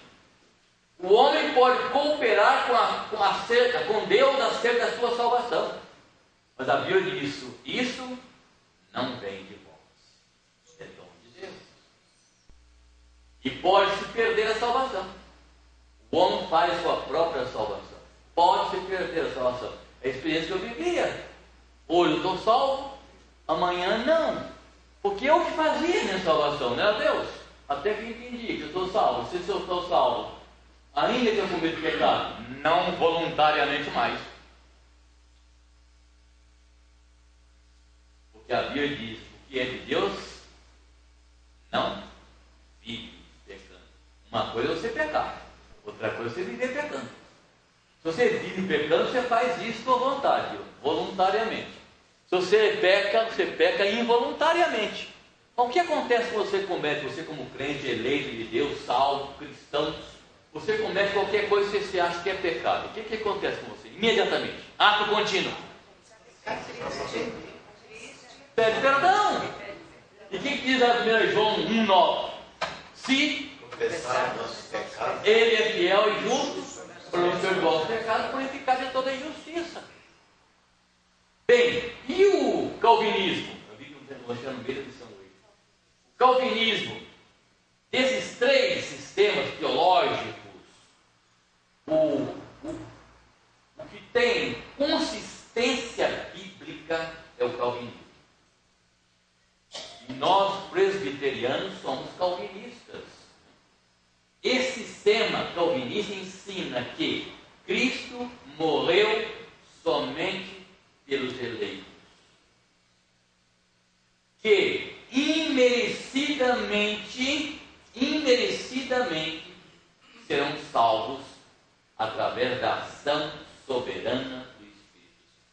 O homem pode cooperar com Deus acerca da sua salvação. Mas a Bíblia diz isso não vem de vós. É dom de Deus. E pode se perder a salvação. O homem faz sua própria salvação. Pode se perder a salvação. É a experiência que eu vivia. Hoje eu estou salvo, amanhã não. Porque eu que fazia minha salvação, não era Deus. Até que entendi que eu estou salvo. Se eu estou salvo, ainda que eu cometa pecado, não voluntariamente mais. Porque a Bíblia diz, o que é de Deus, não vive pecando. Uma coisa é você pecar, outra coisa é você viver pecando. Se você vive pecando, você faz isso com vontade, voluntariamente. Se você peca involuntariamente. Então, o que acontece quando você comete, você como crente, eleito de Deus, salvo, cristão, você comete qualquer coisa que você acha que é pecado. O que acontece com você? Imediatamente. Ato contínuo. Pede perdão. E quem diz a 1 João 1,9? Se confessar nossos pecados, Ele é fiel e justo para nos perdoar os pecados, purificar de toda injustiça. Bem, e o calvinismo? Eu vi que não está no meio da lição hoje. O calvinismo, desses 3 sistemas teológicos, o que tem consistência bíblica é o calvinismo. E nós, presbiterianos, somos calvinistas. Esse sistema calvinista ensina que Cristo morreu somente pelos eleitos, que imerecidamente serão salvos através da ação soberana do Espírito Santo.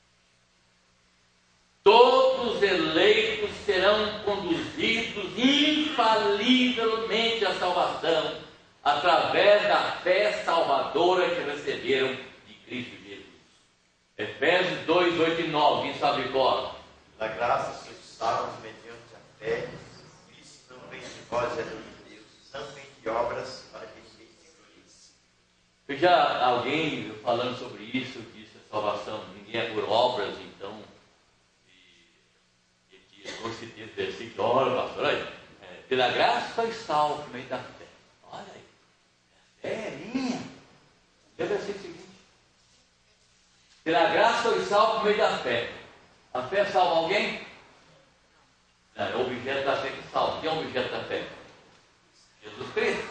Todos os eleitos serão conduzidos infalivelmente à salvação através da fé salvadora que receberam de Cristo Jesus. Efésios 2, 8 e 9, quem sabe qual? da graça sois salvos mediante a fé, misericórdia de Deus, não vem de obras para que ninguém se glorie. Eu já alguém falando sobre isso, disse a salvação, ninguém é por obras, então, e não se diz versículo, olha pastor, olha, pela graça sois salvos por meio da fé. Olha aí, a fé é minha. É o versículo seguinte. Pela graça sois salvos por meio da fé. A fé salva alguém? Não, é o objeto da fé que salva. Quem é o objeto da fé? Jesus Cristo.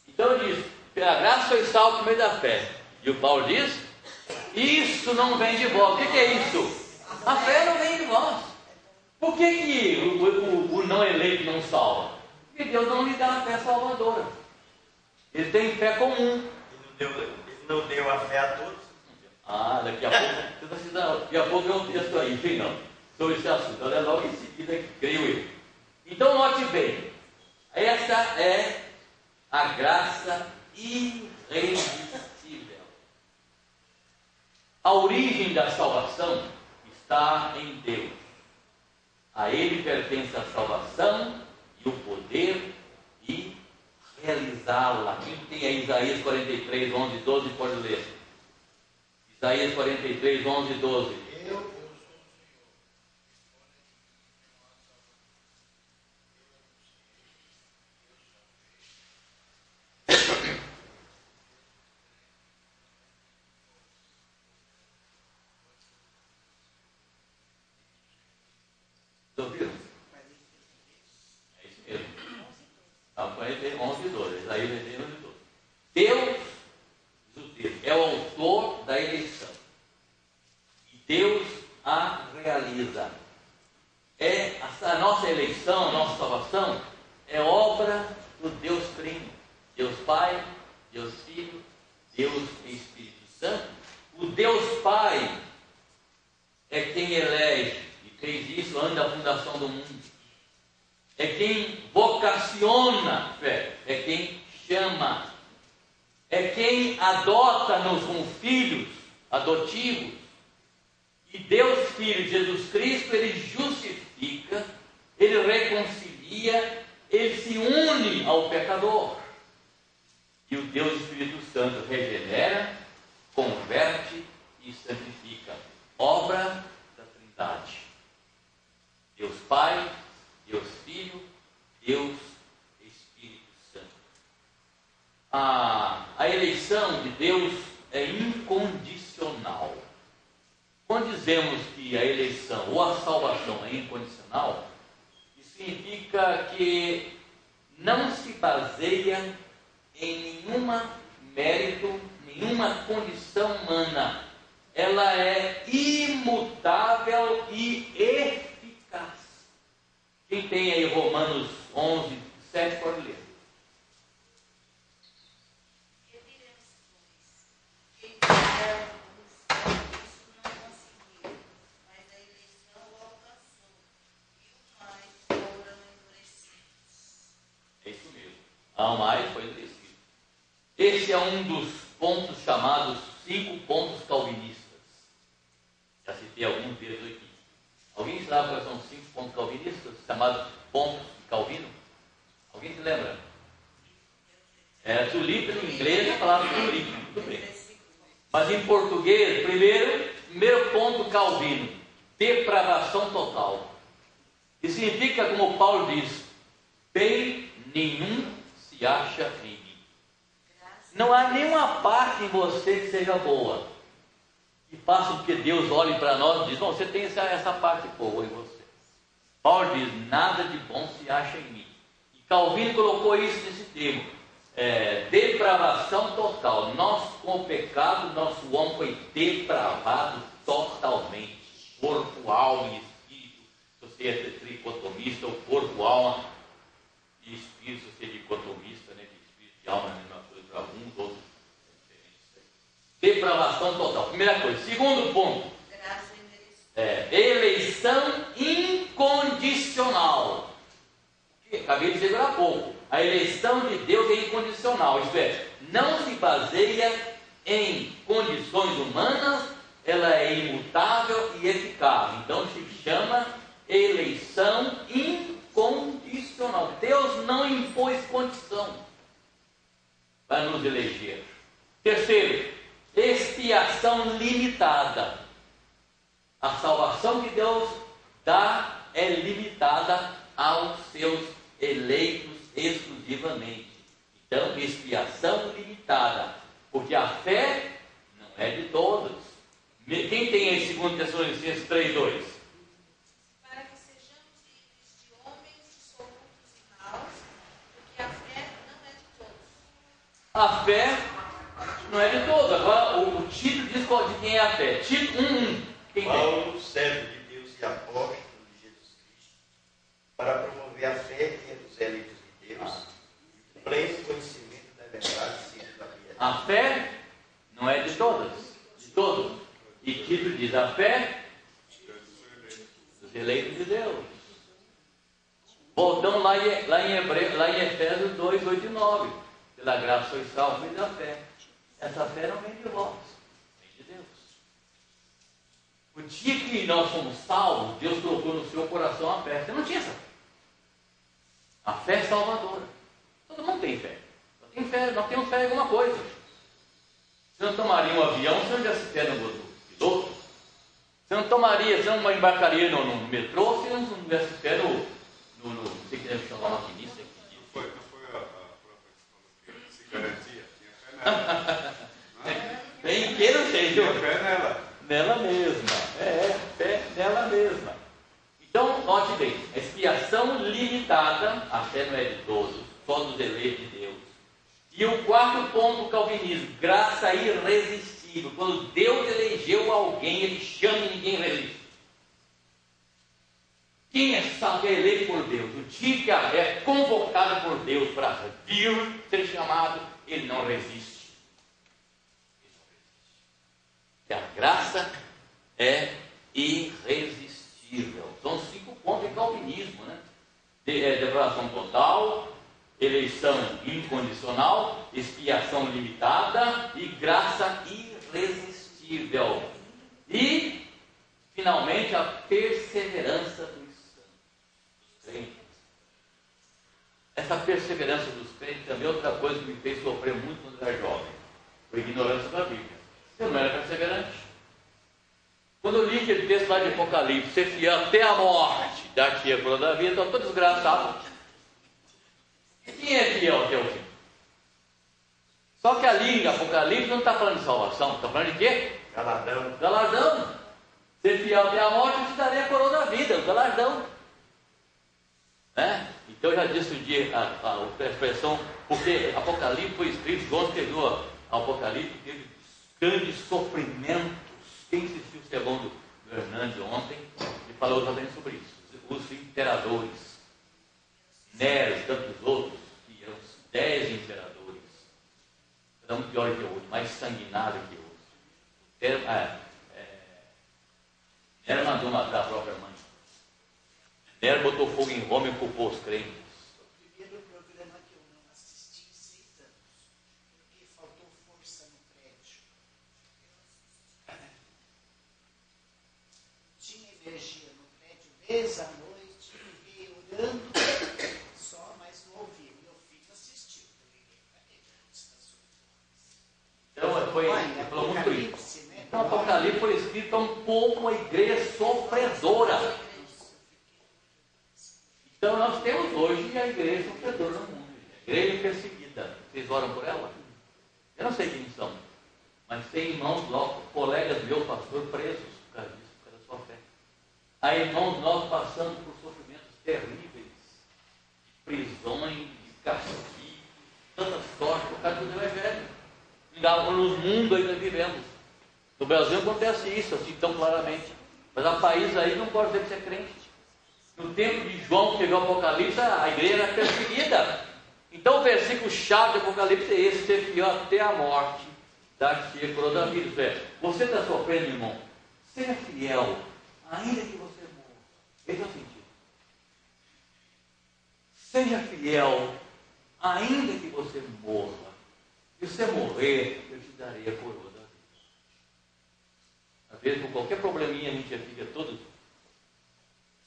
Então diz, pela graça sois salvos por meio da fé. E o Paulo diz, isso não vem de vós. O que é isso? A fé não vem de vós. Por que o não eleito não salva? Porque Deus não lhe dá a fé salvadora. Ele tem fé comum. Ele não deu a fé a todos. Daqui a pouco é um texto aí, enfim, não, sobre esse assunto. Olha logo em seguida que creio eu. Então note bem, essa é a graça irresistível. A origem da salvação está em Deus. A Ele pertence a salvação e o poder e realizá-la. Quem tem aí Isaías 43, 11 e 12 pode ler. Isaías 43, 11 e 12. Eu sou o Senhor. Ouviram? É isso mesmo. 11 e 12. Isaías 11 e 12. Deus é o autor da eleição. E Deus a realiza. A nossa eleição, a nossa salvação, é obra do Deus Trino. Deus Pai, Deus Filho, Deus Espírito Santo. O Deus Pai é quem elege, e fez isso antes da fundação do mundo. É quem vocaciona a fé, é quem chama, é quem adota-nos como filhos adotivos. E Deus Filho, Jesus Cristo, Ele justifica, Ele reconcilia, Ele se une ao pecador. E o Deus Espírito Santo regenera, converte e santifica. Obra da Trindade. Deus Pai, Deus Filho, Deus Espírito Santo. A eleição de Deus é incondicional. Quando dizemos que a eleição ou a salvação é incondicional, isso significa que não se baseia em nenhum mérito, nenhuma condição humana. Ela é imutável e eficaz. Quem tem aí Romanos 11, 7, pode ler. Que diremos, pois? Que fizeram isso não conseguiram, mas a eleição o alcançou, e o mais foram endurecidos. É isso mesmo. Ao mais foi endurecido. Esse é um dos pontos chamados 5 pontos calvinistas. Já citei alguns deles aqui. Alguém sabe quais são os 5 pontos calvinistas, chamados pontos de Calvino? Alguém se lembra? Tulip em inglês é palavra tulip, muito bem. Mas em português, primeiro ponto Calvino, depravação total. E significa, como Paulo diz, bem nenhum se acha em mim. Não há nenhuma parte em você que seja boa. E faça com que Deus olhe para nós e diz, não, você tem essa parte boa em você. Paulo diz, nada de bom se acha em mim. E Calvino colocou isso nesse termo. Depravação total. Nós, com o pecado, nosso homem foi depravado totalmente. Corpo, alma e espírito. Se você é tricotomista, o corpo, alma e espírito, se você é dicotomista, né, de espírito e alma, é a mesma coisa para alguns, outros depravação total. Primeira coisa. Segundo ponto. Graça e merecimento. Eleição incondicional. Acabei de dizer agora há pouco. A eleição de Deus é incondicional. Isto é, não se baseia em condições humanas, ela é imutável e eficaz. Então se chama eleição incondicional. limitada aos seus eleitos exclusivamente. Então, expiação limitada, porque a fé não é de todos. Quem tem aí 2 Tessalonicenses 3:2? Para que sejamos livres de homens dissolutos e maus, porque a fé não é de todos. A fé não é de todos. Agora, o Tito diz de quem é a fé. Tito 1:1. Quem tem? Paulo, servo de Deus e apóstolo de Jesus Cristo, para promover a fé entre os eleitos de Deus, e o pleno conhecimento da verdade segundo a piedade. A fé não é de todas, de todos. E Tito diz, a fé dos eleitos de Deus. Voltamos lá em Efésios 2:8-9. Pela graça sois salvos por meio da fé. Essa fé não vem de vós, vem de Deus. O dia que nós fomos salvos, Deus colocou no seu coração a fé. Você não tinha essa fé. A fé salvadora. Todo mundo tem fé. Nós temos fé em alguma coisa. Você não tomaria um avião se não tivesse fé no piloto. Você não embarcaria no metrô se não tivesse fé não sei que deve chamar maquinista. Não foi a própria escola que se garantia, tinha fé nela. Bem que não sei, viu? Tinha fé nela. Nela mesma. Fé nela mesma. Então, note bem, a expiação limitada, a fé não é de todos, só dos eleitos de Deus. E o quarto ponto do calvinismo, graça irresistível. Quando Deus elegeu alguém, Ele chama e ninguém resiste. Quem é salvo é eleito por Deus. O dia que é convocado por Deus para vir, ser chamado, ele não resiste. E a graça é irresistível. São 5 pontos de calvinismo, né? Depravação total, eleição incondicional, expiação limitada e graça irresistível. E, finalmente, a perseverança dos crentes. Essa perseverança dos crentes também é outra coisa que me fez sofrer muito quando era jovem. Foi ignorância da Bíblia. Eu não era perseverante. Quando eu li aquele texto lá de Apocalipse, ser fiel até a morte, dar-te a coroa da vida, estou todo desgraçado. Quem é fiel até o fim? Só que ali em Apocalipse não está falando de salvação, está falando de quê? Galardão. Galardão. Ser fiel até a morte, eu te darei a coroa da vida, o galardão. Né? Então eu já disse um dia a expressão, porque Apocalipse foi escrito, João escreveu Apocalipse, teve grandes sofrimentos. Quem assistiu o sermão do Hernandes ontem, ele falou também sobre isso. Os imperadores, Nero e tantos outros, que eram os 10 imperadores, cada um pior que o outro, mais sanguinário que o outro. Nero mandou matar a própria mãe. Nero botou fogo em Roma e culpou os crentes. O primeiro programa que eu não assisti em 6 anos, porque faltou força no prédio. Tinha energia no prédio desde a noite, fiquei orando só, mas não ouvi. Meu filho assistiu, eu liguei para ele antes das 8 horas. Então ele falou muito isso. Então o Apocalipse foi escrito a um povo, uma igreja sofredora. Então nós temos hoje a igreja sofredora no mundo, a igreja perseguida. Vocês oram por ela? Eu não sei quem são, mas tem irmãos nossos, colegas meus, pastor, presos por causa disso, por causa da sua fé. Há irmãos nossos passando por sofrimentos terríveis, prisões, de castigo, tanta sorte por causa do Evangelho. No mundo ainda vivemos. No Brasil acontece isso assim tão claramente. Mas há países aí que não pode dizer que você é crente. No tempo de João, que chegou o Apocalipse, a igreja era perseguida. Então o versículo chave do Apocalipse é esse: ser fiel até a morte, dar-te a coroa da vida. Isso é, você está sofrendo, irmão? Seja fiel, ainda que você morra. Esse é o sentido. Seja fiel, ainda que você morra. Se você morrer, eu te darei a coroa da vida. Às vezes, por qualquer probleminha, a gente já fica todo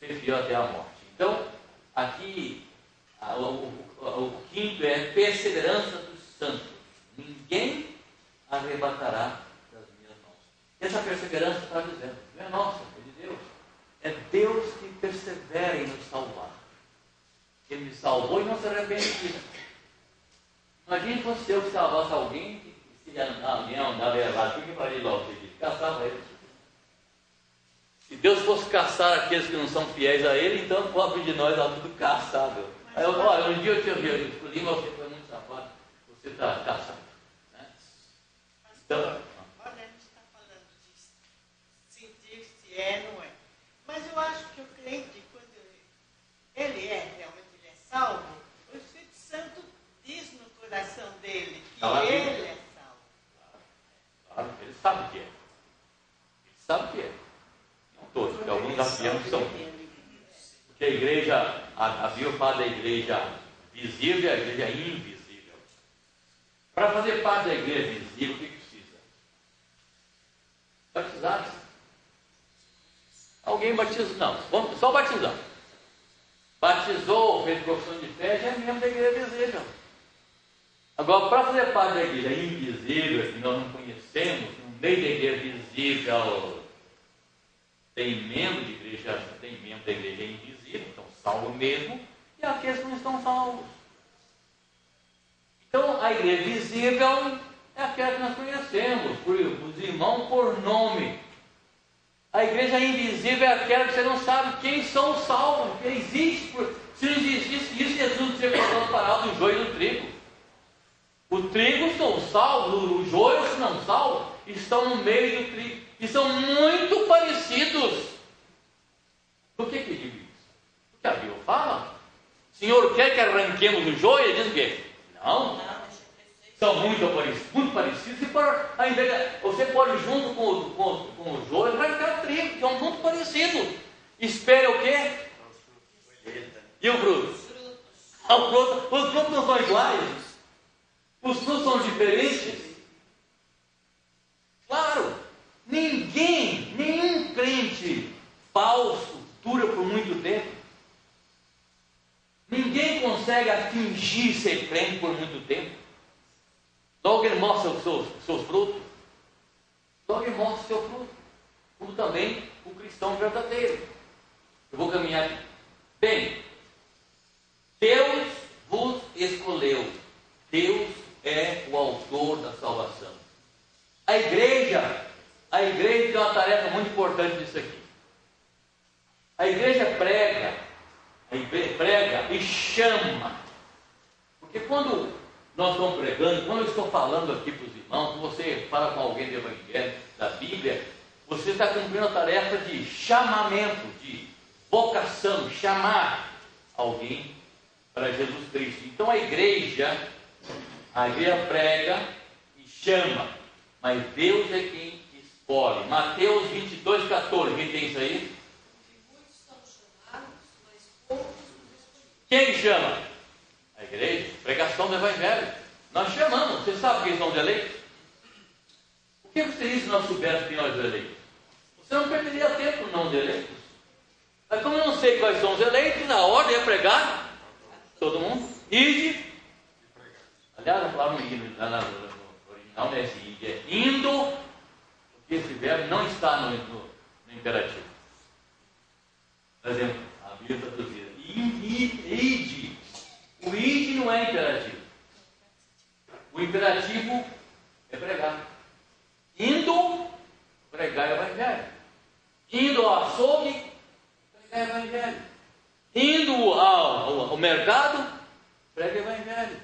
ser fiel até a morte. Então, aqui, o quinto é perseverança dos santos. Ninguém arrebatará das minhas mãos. Essa perseverança está dizendo, não é nossa, é de Deus. É Deus que persevera em nos salvar. Ele me salvou e não se arrepende disso. Imagine se fosse eu que salvasse alguém, que se alguém andava errado, o que faria logo? Caçava ele. Se Deus fosse caçar aqueles que não são fiéis a Ele, então pobre de nós, está tudo caçado. Aí eu, olha, um dia eu te escolhi, mas você foi muito safado, você está caçado. Né? Então, olha, a gente está falando de sentir-se não é. Mas eu acho que o crente, quando ele realmente ele é salvo, o Espírito Santo diz no coração dele que ele é salvo. Claro, ele sabe o que é. Ele sabe o que é. Não todos, porque alguns afirmam que são. Porque a igreja, a Bíblia fala da igreja visível e a igreja invisível. Para fazer parte da igreja visível, o que precisa? Batizar. Alguém batiza? Não, vamos só batizar. Batizou, fez profissão de fé, já é membro da igreja visível. Agora, para fazer parte da igreja invisível, que nós não conhecemos, no meio da igreja visível, tem membro de igreja, tem membro da igreja invisível, então salvo mesmo, e aqueles que não estão salvos. Então, a igreja visível é aquela que nós conhecemos, os irmãos por nome. A igreja invisível é aquela que você não sabe quem são os salvos, que existe. Se não existisse isso, Jesus não teria colocado parado do joio e do trigo. O trigo são salvos, o joio, se não salvo, estão no meio do trigo. E são muito parecidos. Por que digo isso? Porque a Bíblia fala. O Senhor quer que arranquemos o joio? Ele diz o quê? Não. São muito parecidos. E você pode, junto com o joio, arrancar o trigo, que é muito parecido. Espera o quê? E o fruto? Os frutos não são iguais. Os frutos são diferentes. Claro, nenhum crente falso dura por muito tempo. Ninguém consegue atingir ser crente por muito tempo. Logo ele mostra os seus frutos. Logo ele mostra o seu fruto. Como também o cristão verdadeiro. Eu vou caminhar aqui. Bem, Deus vos escolheu. Deus é o autor da salvação. A igreja tem uma tarefa muito importante nisso aqui. A igreja prega e chama. Porque quando nós estamos pregando, quando eu estou falando aqui para os irmãos, quando você fala com alguém do Evangelho, da Bíblia, você está cumprindo a tarefa de chamamento, de vocação, chamar alguém para Jesus Cristo. Então a igreja prega e chama, mas Deus é quem escolhe. Mateus 22, 14, quem tem isso aí? Muitos são chamados, mas poucos os escolhidos. Quem chama? A igreja, pregação do Evangelho. Nós chamamos, você sabe quem são os eleitos? O que seria se nós soubéssemos quem são os eleitos? Você não perderia tempo no nome de eleitos. Mas como eu não sei quais são os eleitos, na ordem é pregar, todo mundo, ide. Aliás, a palavra no original não é assim, é indo, porque esse verbo não está no imperativo. Por exemplo, a Bíblia está traduzida, ide. O ide não é imperativo. O imperativo é pregar. Indo, pregar o Evangelho. Indo ao açougue, pregar o Evangelho. Indo ao mercado, prega o Evangelho.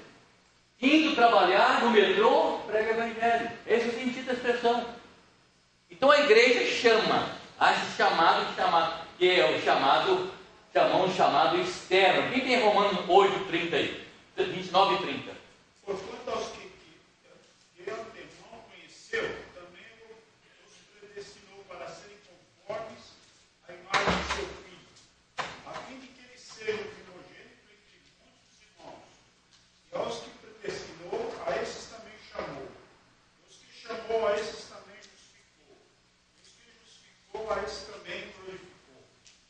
Indo trabalhar no metrô, prega o Evangelho. Esse é o sentido da expressão. Então a igreja chama, esse chamado, que é o chamado externo. Quem tem Romanos 8, 30 aí? 29 e 30. Porquanto aos que de antemão conheceu, também os predestinou para serem conformes à imagem de seu Filho, a fim de que ele seja o primogênito entre muitos irmãos. E aos que predestinou, a esses também chamou. E os que chamou, a esses também justificou. E os que justificou, a esses também glorificou.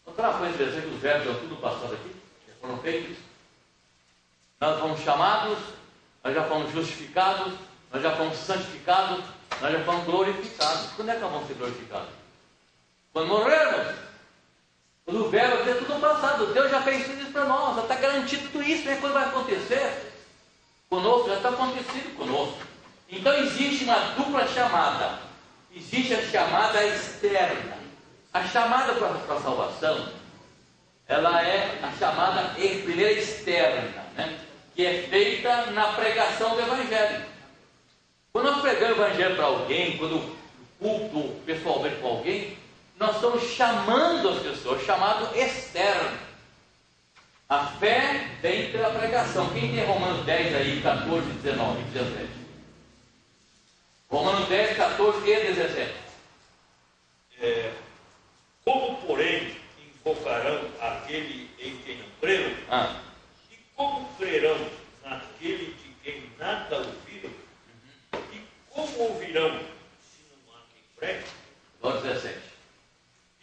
Outra coisa interessante, os verbos estão tudo passado aqui, já foram feitos. Nós fomos chamados, nós já fomos justificados, nós já fomos santificados, nós já fomos glorificados. Quando é que nós vamos ser glorificados? Quando morrermos. O verbo é tudo passado. Deus já fez tudo isso para nós, já está garantido tudo isso, né? Quando vai acontecer conosco, já está acontecido conosco. Então existe uma dupla chamada. Existe a chamada externa. A chamada para a salvação, ela é a chamada primeira externa, né? Que é feita na pregação do Evangelho. Quando nós pregamos o Evangelho para alguém, quando o culto pessoalmente para alguém, nós estamos chamando as pessoas, chamado externo. A fé vem pela pregação. Quem tem Romanos 10 aí, 14, 19 e 17? Romanos 10, 14 e 17. Como, porém, invocarão aquele em quem não creram? E como crerão naquele de quem nada ouviram? E como ouvirão se não há quem pregue? Verso 17.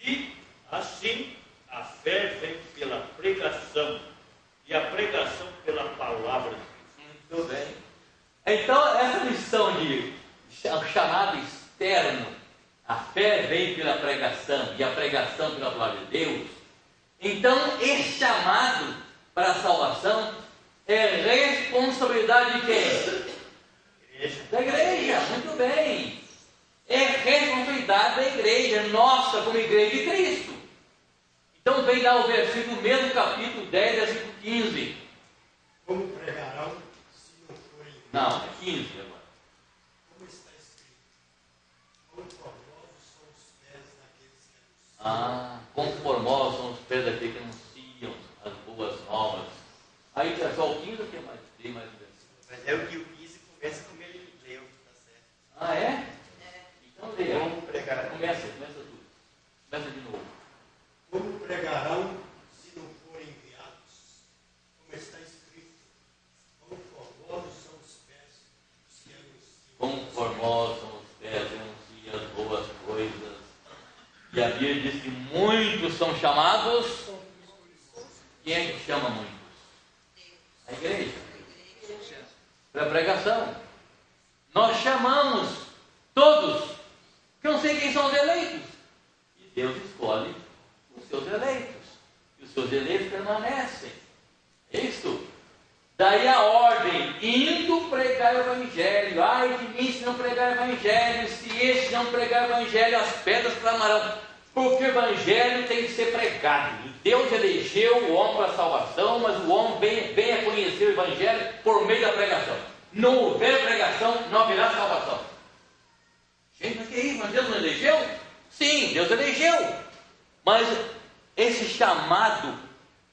E assim a fé vem pela pregação, e a pregação pela palavra de Deus. Muito bem. Então, essa missão de chamado externo, a fé vem pela pregação e a pregação pela palavra de Deus. Então, esse chamado para a salvação é responsabilidade de quem? Da igreja. Muito bem. É responsabilidade da igreja, nossa, como igreja de Cristo. Então vem lá o versículo, mesmo capítulo 10, versículo 15. Como pregarão se não forem? Não, é 15 agora. Como está escrito? Quão formosos são os pés daqueles que anunciam. Quão formosos são os pés daqueles que anunciam as boas novas. Aí é só o 15 ou tem mais um versículo? Mas é o que o 15 começa com ele que leu, tá certo? É? Então leia. Como pregarão? Começa tudo. Começa de novo. Como pregarão se não forem enviados? Como está escrito? Quão formosos são os pés dos que anunciam. Quão formosos são os pés que anunciam as boas coisas. E a Bíblia diz que muitos são chamados. Quem é que chama muitos? A igreja. Para a pregação. Nós chamamos todos. Que eu não sei quem são os eleitos. E Deus escolhe os seus eleitos. E os seus eleitos permanecem. É isso. Daí a ordem, indo pregar o Evangelho. Ai de mim se não pregar o Evangelho. Se este não pregar o Evangelho, as pedras clamarão. Porque o Evangelho tem que ser pregado. Deus elegeu o homem para a salvação, mas o homem vem a conhecer o Evangelho por meio da pregação. Não houver pregação, não haverá salvação. Gente, mas que é isso? Mas Deus não elegeu? Sim, Deus elegeu. Mas esse chamado,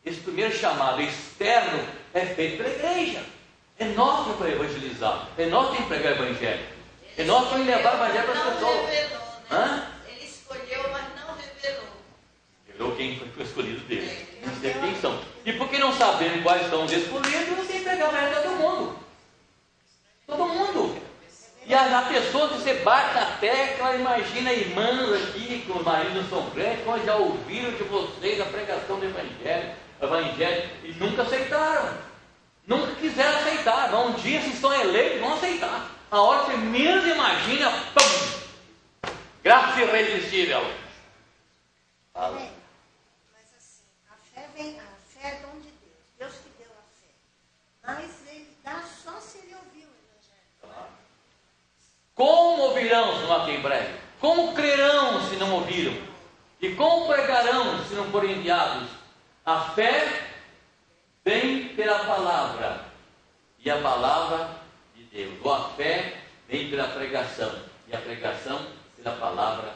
esse primeiro chamado externo, é feito pela igreja. É nós que temos que evangelizar. É nós que temos que pregar o Evangelho. É nós que temos que levar o Evangelho para as pessoas. Revelou, Ele escolheu, mas não revelou. Revelou quem foi escolhido dele. Não sei quem são. E por que não sabendo quais são os escolhidos, você tem que pregar o Evangelho a todo mundo. Todo mundo. E a pessoa que você bate na tecla, imagina irmãs aqui, que os maridos são crentes, mas já ouviram de vocês a pregação do Evangelho, e nunca aceitaram. Nunca quiseram aceitar. Um dia, se estão eleitos, vão aceitar. A hora que você menos imagina, pum! Graça irresistível. Fala. Mas assim, a fé é dom de Deus. Deus que deu a fé. Mas ele dá só se ele ouvir o Evangelho. Como ouvirão se não há quem pregue? Como crerão se não ouviram? E como pregarão se não forem enviados? A fé vem pela palavra, e a palavra de Deus. Ou a fé vem pela pregação, e a pregação pela palavra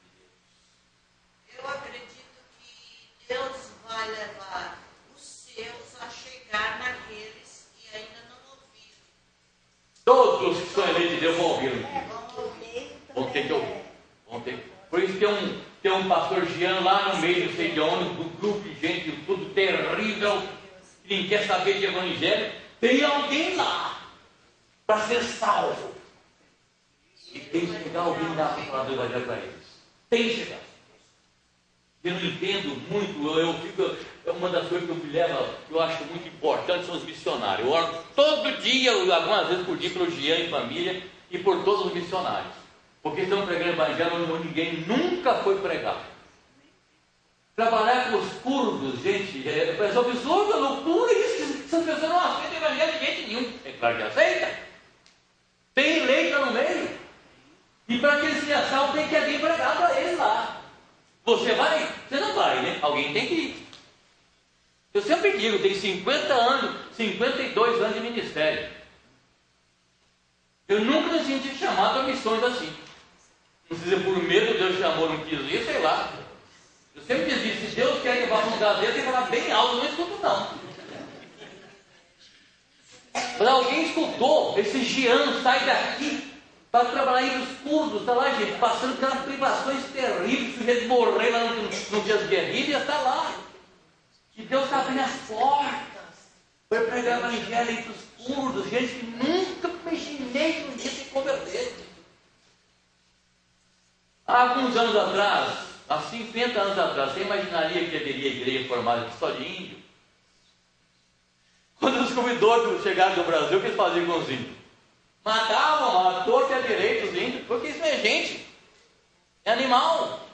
de Deus. Eu acredito que Deus vai levar os seus a chegar naqueles que ainda não ouviram. Todos que são eleitos de Deus vão ouvir. Vão ter que também. ouvir. Vão ter. Por isso tem um pastor Giano lá no meio, não sei de onde, um grupo de gente, tudo terrível, que nem quer saber de evangelho. Tem alguém lá para ser salvo. E tem que chegar alguém lá para falar do evangelho para eles. Tem que chegar. Eu não entendo muito, uma das coisas que me leva, que eu acho muito importante, são os missionários. Eu oro todo dia, algumas vezes por dia, pelo Jean e família, e por todos os missionários. Porque estão pregando o evangelho onde ninguém nunca foi pregar. Trabalhar com os curdos, gente, é absurdo, é loucura isso, que essas pessoas não aceitam o evangelho de jeito nenhum. É claro que aceita. Tem lei lá no meio. E para que eles se salvem, tem que alguém pregar para eles lá. Você vai? Você não vai, né? Alguém tem que ir. Eu sempre digo, tem 50 anos, 52 anos de ministério. Eu nunca me senti chamado a missões assim. Não sei se por medo Deus chamou, não quis ir, sei lá. Eu sempre dizia, se Deus quer que eu vá para um lugar dele, tem que falar bem alto, não escuto não. Mas alguém escutou, esse Jean sai daqui para trabalhar entre os curdos, está lá, gente, passando pelas privações terríveis, sujeito de morrer lá no dia das guerrilhas, está lá. Que Deus está abrindo as portas. Foi pregar o evangelho entre os curdos, gente que nunca imaginei que um dia se converter. Há alguns anos atrás, há 50 anos atrás, você imaginaria que haveria igreja formada só de índio? Quando os convidadores chegaram do Brasil, o que eles faziam com os índios? Matavam a torta e a direita os índios, porque isso não é gente, é animal.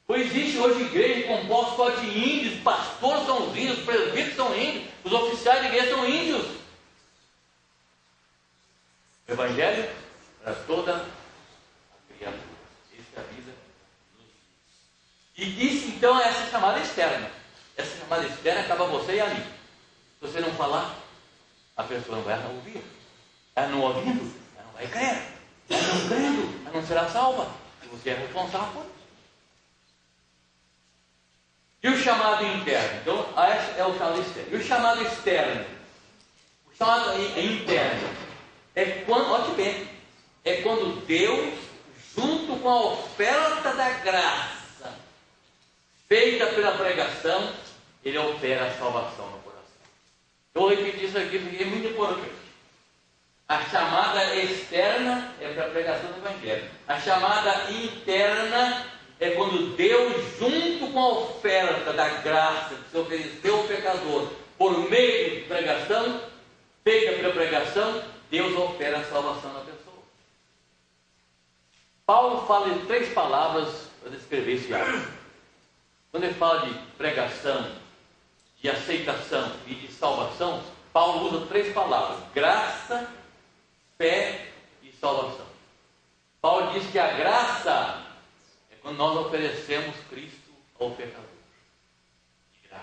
Pois existe hoje igreja composta só de índios, pastores são os índios, presbíteros são índios, os oficiais de igreja são índios. O evangelho para toda a criatura. Essa é a vida dos índios. E isso então é essa chamada externa. Essa chamada externa acaba você e a mim. Se você não falar, a pessoa não vai ouvir. Ela não ouvindo, ela não vai crer. Ela não crendo, ela não será salva. E você é responsável por isso. E o chamado interno? Então, esse é o chamado externo. E o chamado externo? O chamado interno é quando, olha bem, é quando Deus, junto com a oferta da graça, feita pela pregação, Ele opera a salvação no coração. Eu vou repetir isso aqui porque é muito importante. A chamada externa é para a pregação do Evangelho. A chamada interna é quando Deus, junto com a oferta da graça que se ofereceu ao pecador, por meio de pregação, feita pela pregação, Deus opera a salvação na pessoa. Paulo fala de 3 palavras para descrever esse ato. Quando ele fala de pregação, de aceitação e de salvação, Paulo usa 3 palavras: graça, fé e salvação. Paulo diz que a graça é quando nós oferecemos Cristo ao pecador. De graça.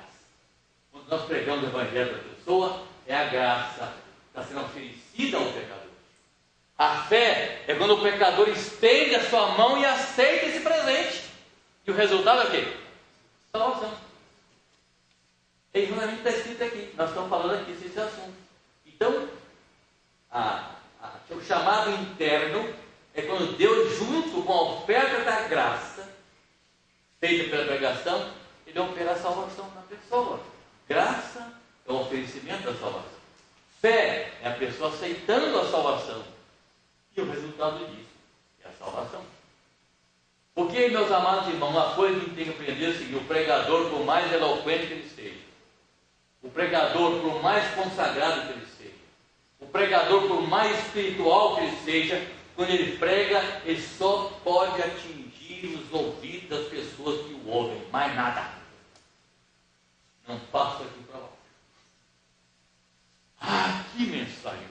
Quando nós pregamos o Evangelho da pessoa, é a graça que está sendo oferecida ao pecador. A fé é quando o pecador estende a sua mão e aceita esse presente. E o resultado é o quê? Salvação. É exatamente o que está escrito aqui. Nós estamos falando aqui desse assunto. Então, o chamado interno é quando Deus, junto com a oferta da graça, feita pela pregação, Ele opera a salvação na pessoa. Graça é o oferecimento da salvação. Fé é a pessoa aceitando a salvação. E o resultado disso é a salvação. Porque, meus amados irmãos, uma coisa que a gente tem que aprender é o seguinte: o pregador, por mais eloquente que ele seja, o pregador, por mais consagrado que ele seja, o pregador, por mais espiritual que ele seja, quando ele prega, ele só pode atingir os ouvidos das pessoas que o ouvem, mais nada. Não passa aqui para baixo. Ah, que mensagem!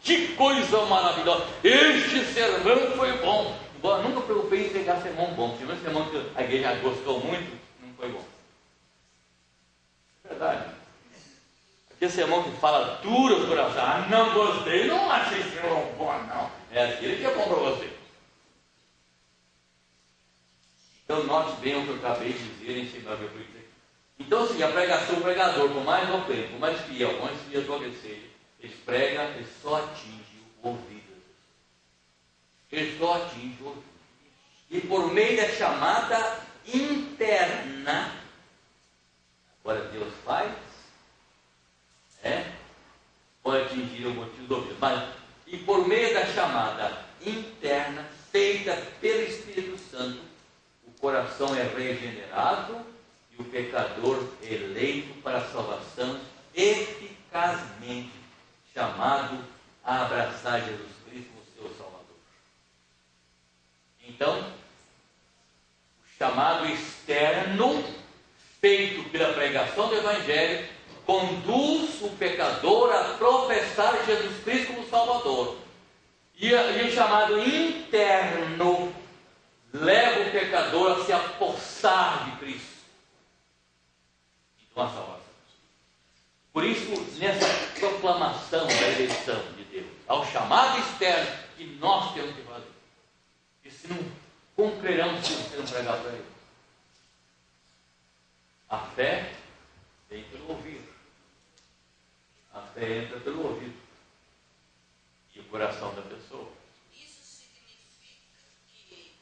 Que coisa maravilhosa! Este sermão foi bom. Eu nunca preocupei em pegar sermão bom. Se o sermão que a igreja gostou muito, não foi bom. É verdade. Aquele sermão que fala duro os corações. Ah, não gostei, não achei sermão bom, não. É aquele que é bom para você. Então, note bem o que eu acabei de dizer em cima do que aqui. Então, assim, a pregação, o pregador, por mais eloquente, por mais fiel, por mais espiritual que ele seja, ele prega, ele só atinge o ouvido. Ele só atinge o ouvido. E por meio da chamada interna, agora Deus faz, pode atingir o motivo do ouvido. Mas, e por meio da chamada interna, feita pelo Espírito Santo, o coração é regenerado e o pecador eleito para a salvação, eficazmente chamado a abraçar Jesus Cristo como seu Salvador. Então, o chamado externo feito pela pregação do Evangelho, conduz o pecador a professar Jesus Cristo como Salvador. E o chamado interno leva o pecador a se apossar de Cristo. Então, a salvação. Por isso, nessa proclamação da eleição de Deus, ao chamado externo que nós temos que fazer. E se não, como creremos se você não pregar para ele? A fé vem pelo ouvido. A fé entra pelo ouvido. E o coração da pessoa. Isso significa que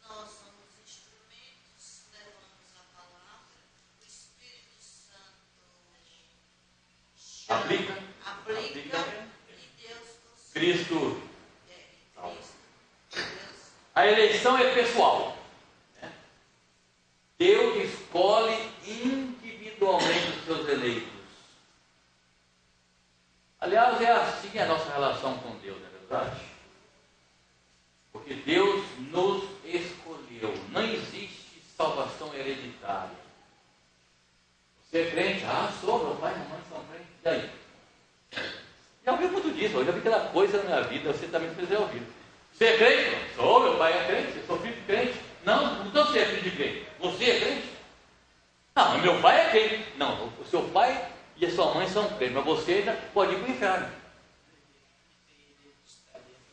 nós somos instrumentos, levamos a palavra, o Espírito Santo Aplica. E Deus consegue. Cristo. Deus. A eleição é pessoal. Né? Deus escolhe individualmente os seus eleitos. Aliás, é assim a nossa relação com Deus, não é verdade? Porque Deus nos escolheu. Não existe salvação hereditária. Você é crente? Ah, sou, meu pai e minha mãe são crentes. E aí? Já ouviu muito disso, eu já vi aquela coisa na minha vida, você também precisa ouvir. Você é crente? Não. Sou, meu pai é crente, eu sou filho de crente. Não, então você é filho de crente. Você é crente? Não, meu pai é crente. Não, o seu pai e a sua mãe são crentes, mas você ainda pode ir para o inferno.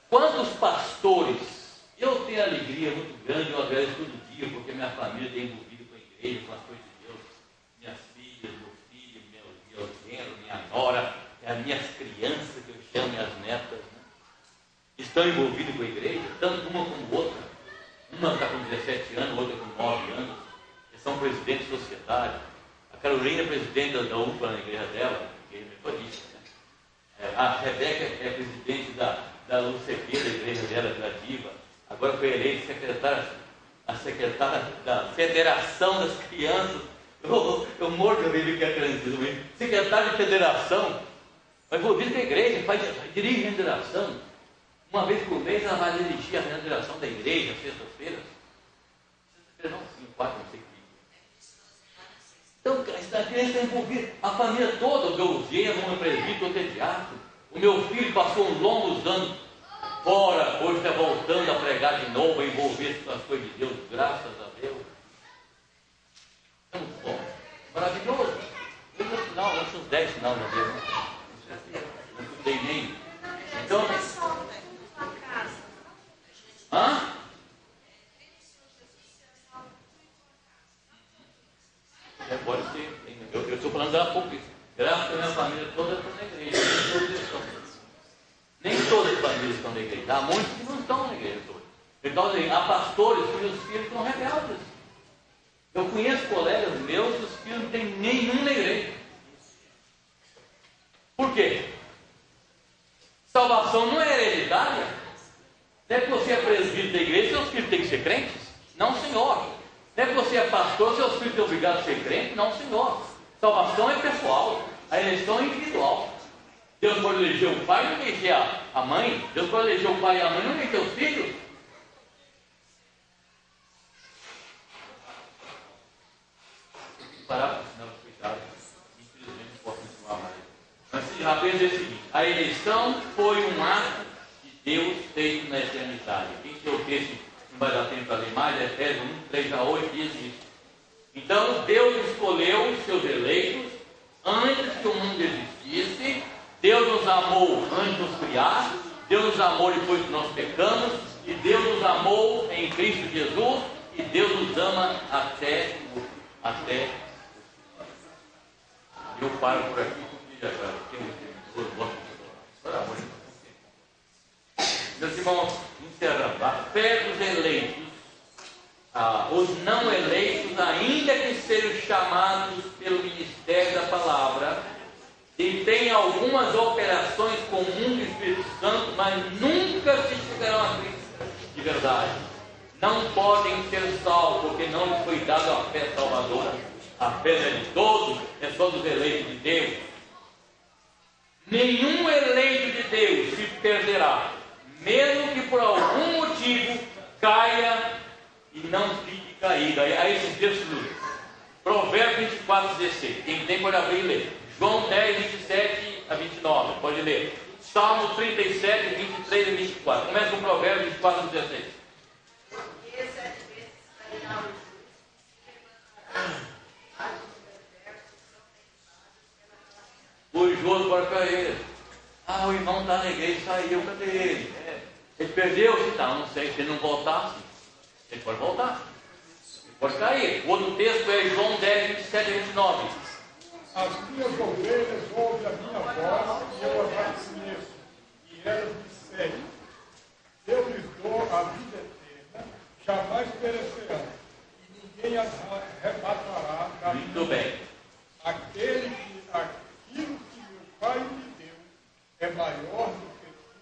Quantos pastores, eu tenho alegria muito grande, eu agradeço todo dia, porque minha família tem envolvido com a igreja, com as coisas de Deus, minhas filhas, meu filho, meu genro, minha nora, as minhas crianças, que eu chamo minhas netas, né? Estão envolvidas com a igreja, tanto uma como outra. Uma está com 17 anos, outra com 9 anos, eles são presidentes de sociedade. A Carolina é presidente da UPA na igreja dela, igreja metodista. Né? A Rebeca é presidente da UCP, da igreja dela, da Diva. Agora foi eleita a secretária da Federação das Crianças. Eu morro de ver o que é criança. Secretária de Federação, vai envolvida com a igreja, dirige a federação. Uma vez por mês ela vai dirigir a federação da igreja, sexta-feira. Sexta-feira não, sim, 4, não sei o que. Então, a criança está envolvida, a família toda, o meu genro, o meu presbítero, o diácono. O meu filho passou uns longos anos fora, hoje está voltando a pregar de novo, a envolver-se com as coisas de Deus, graças a Deus. É muito bom, maravilhoso. Eu no final, eu acho uns 10 finais na Deus. Não estudei nem. Então, hã? Pode ser. Eu estou falando há pouco isso. Graças a minha família toda está na igreja. Nem todas as famílias estão na igreja. Há muitos que não estão na igreja toda. Então, há pastores cujos filhos são rebeldes. Eu conheço colegas meus que os filhos não têm nenhum na igreja. Por quê? Salvação não é hereditária. Não é que você é presbítero da igreja, seus filhos têm que ser crentes? Não, senhor. Não é que você é pastor, seus filhos são obrigados a ser crentes? Não, senhor. Salvação é pessoal. A eleição é individual. Deus pode eleger o pai e não eleger a mãe. Deus pode eleger o pai e a mãe e não eleger os filhos. Parar, senão cuidado. Infelizmente não posso continuar mais. Mas apenas é o seguinte: a eleição foi um ato de Deus feito na eternidade. Quem tem o texto, não vai dar tempo para ler mais, é Efésios 1, 3 a 8, diz isso. Então Deus escolheu os seus eleitos antes que o mundo existisse. Deus nos amou antes de nos criar. Deus nos amou depois que nós pecamos. E Deus nos amou em Cristo Jesus. E Deus nos ama até. Eu paro por aqui, porque já tem muito tempo. Meus irmãos, encerrando. A fé dos eleitos, os não eleitos, ainda que sejam chamados pelo ministério da palavra, e têm algumas operações comuns do Espírito Santo, mas nunca se chegarão a Cristo de verdade. Não podem ser salvos, porque não lhes foi dada a fé salvadora. A fé não é de todos, é só dos eleitos de Deus. Nenhum eleito de Deus se perderá, mesmo que por algum motivo caia e não fique caído. Aí esse texto Provérbios 24, 16. Quem tem pode abrir e ler. João 10, 27 a 29. Pode ler. Salmo 37, 23 e 24. Começa com Provérbios 24, 16. Porque 7 vezes cairá o justo, se levantará o justo pode cair. Ah, o irmão está na igreja, saiu, cadê ele? Ele perdeu? Não, não sei. Se ele não voltasse, ele pode voltar. Ele pode cair. O outro texto é João 10, 27 e 29. As minhas ovelhas ouvem a minha voz e eu as conheço, e elas me seguem. Eu lhes dou a vida eterna, jamais perecerão, e ninguém as arrebatará da minha mão. Muito bem. Aquilo que meu Pai me deu é maior do que tudo,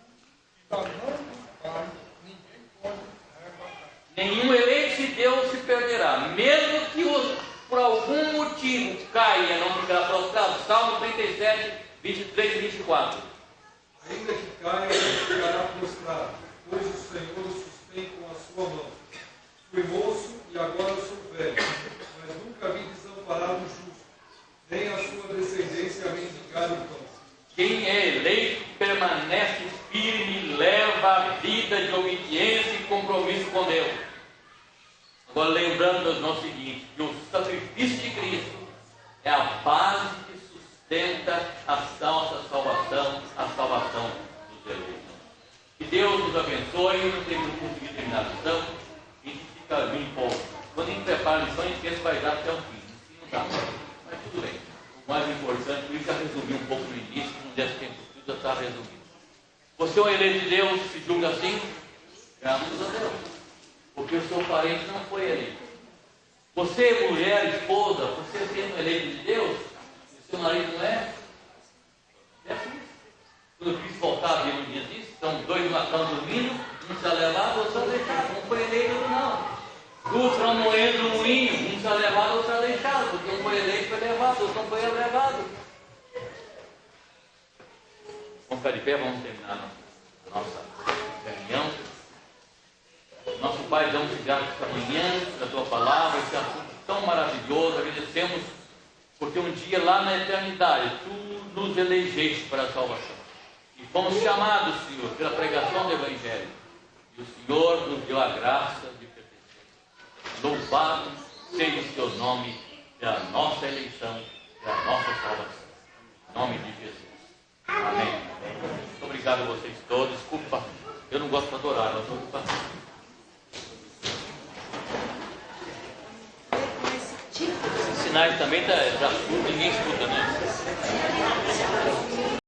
e da mão do Pai ninguém pode arrebatar. Nenhum eleito de Deus se perderá, mesmo que por algum motivo caia, não ficará prostrado. Salmo 37, 23 e 24. Ainda que caia, não ficará prostrado, pois o Senhor o sustém com a sua mão. Fui moço e agora sou velho, mas nunca vi desamparado o justo, nem a sua descendência a mendigar o pão. Quem é eleito permanece firme, leva a vida de obediência e compromisso com Deus. Agora, lembrando aos irmãos o seguinte, que o sacrifício de Cristo é a base que sustenta a nossa salvação, a salvação dos eleitos. Que Deus nos abençoe, não tem um curso de determinação, e a gente fica limpo. Quando a gente prepara a lição, a gente pensa que vai dar até o fim. Assim não dá, mas tudo bem. O mais importante, por isso já resumi um pouco no início, não desse tempo tudo, já está resumido. Você é um eleito de Deus, se julga assim? Graças a Deus. Porque o seu parente não foi eleito. Você, mulher, esposa, você sendo eleito de Deus, e seu marido não é? É assim. Quando Cristo voltar, havia um dia disso, estão dois na cama dormindo, um se levado, outro se deixado. Não foi eleito, não. Duas estão moendo no moinho, um se levado, outro se deixado. Porque um foi eleito, foi levado, outro não foi levado. Vamos ficar de pé, vamos terminar a nossa reunião. Nosso Pai, damos obrigado esta manhã, da Tua palavra, esse assunto tão maravilhoso. Agradecemos porque um dia lá na eternidade Tu nos elegeste para a salvação. E fomos chamados, Senhor, pela pregação do Evangelho. E o Senhor nos deu a graça de pertencer. Louvado seja o Teu nome pela nossa eleição, pela nossa salvação. Em nome de Jesus. Amém. Muito obrigado a vocês todos. Desculpa, eu não gosto de adorar, mas estou passando. Esses sinais também já ninguém escuta, né?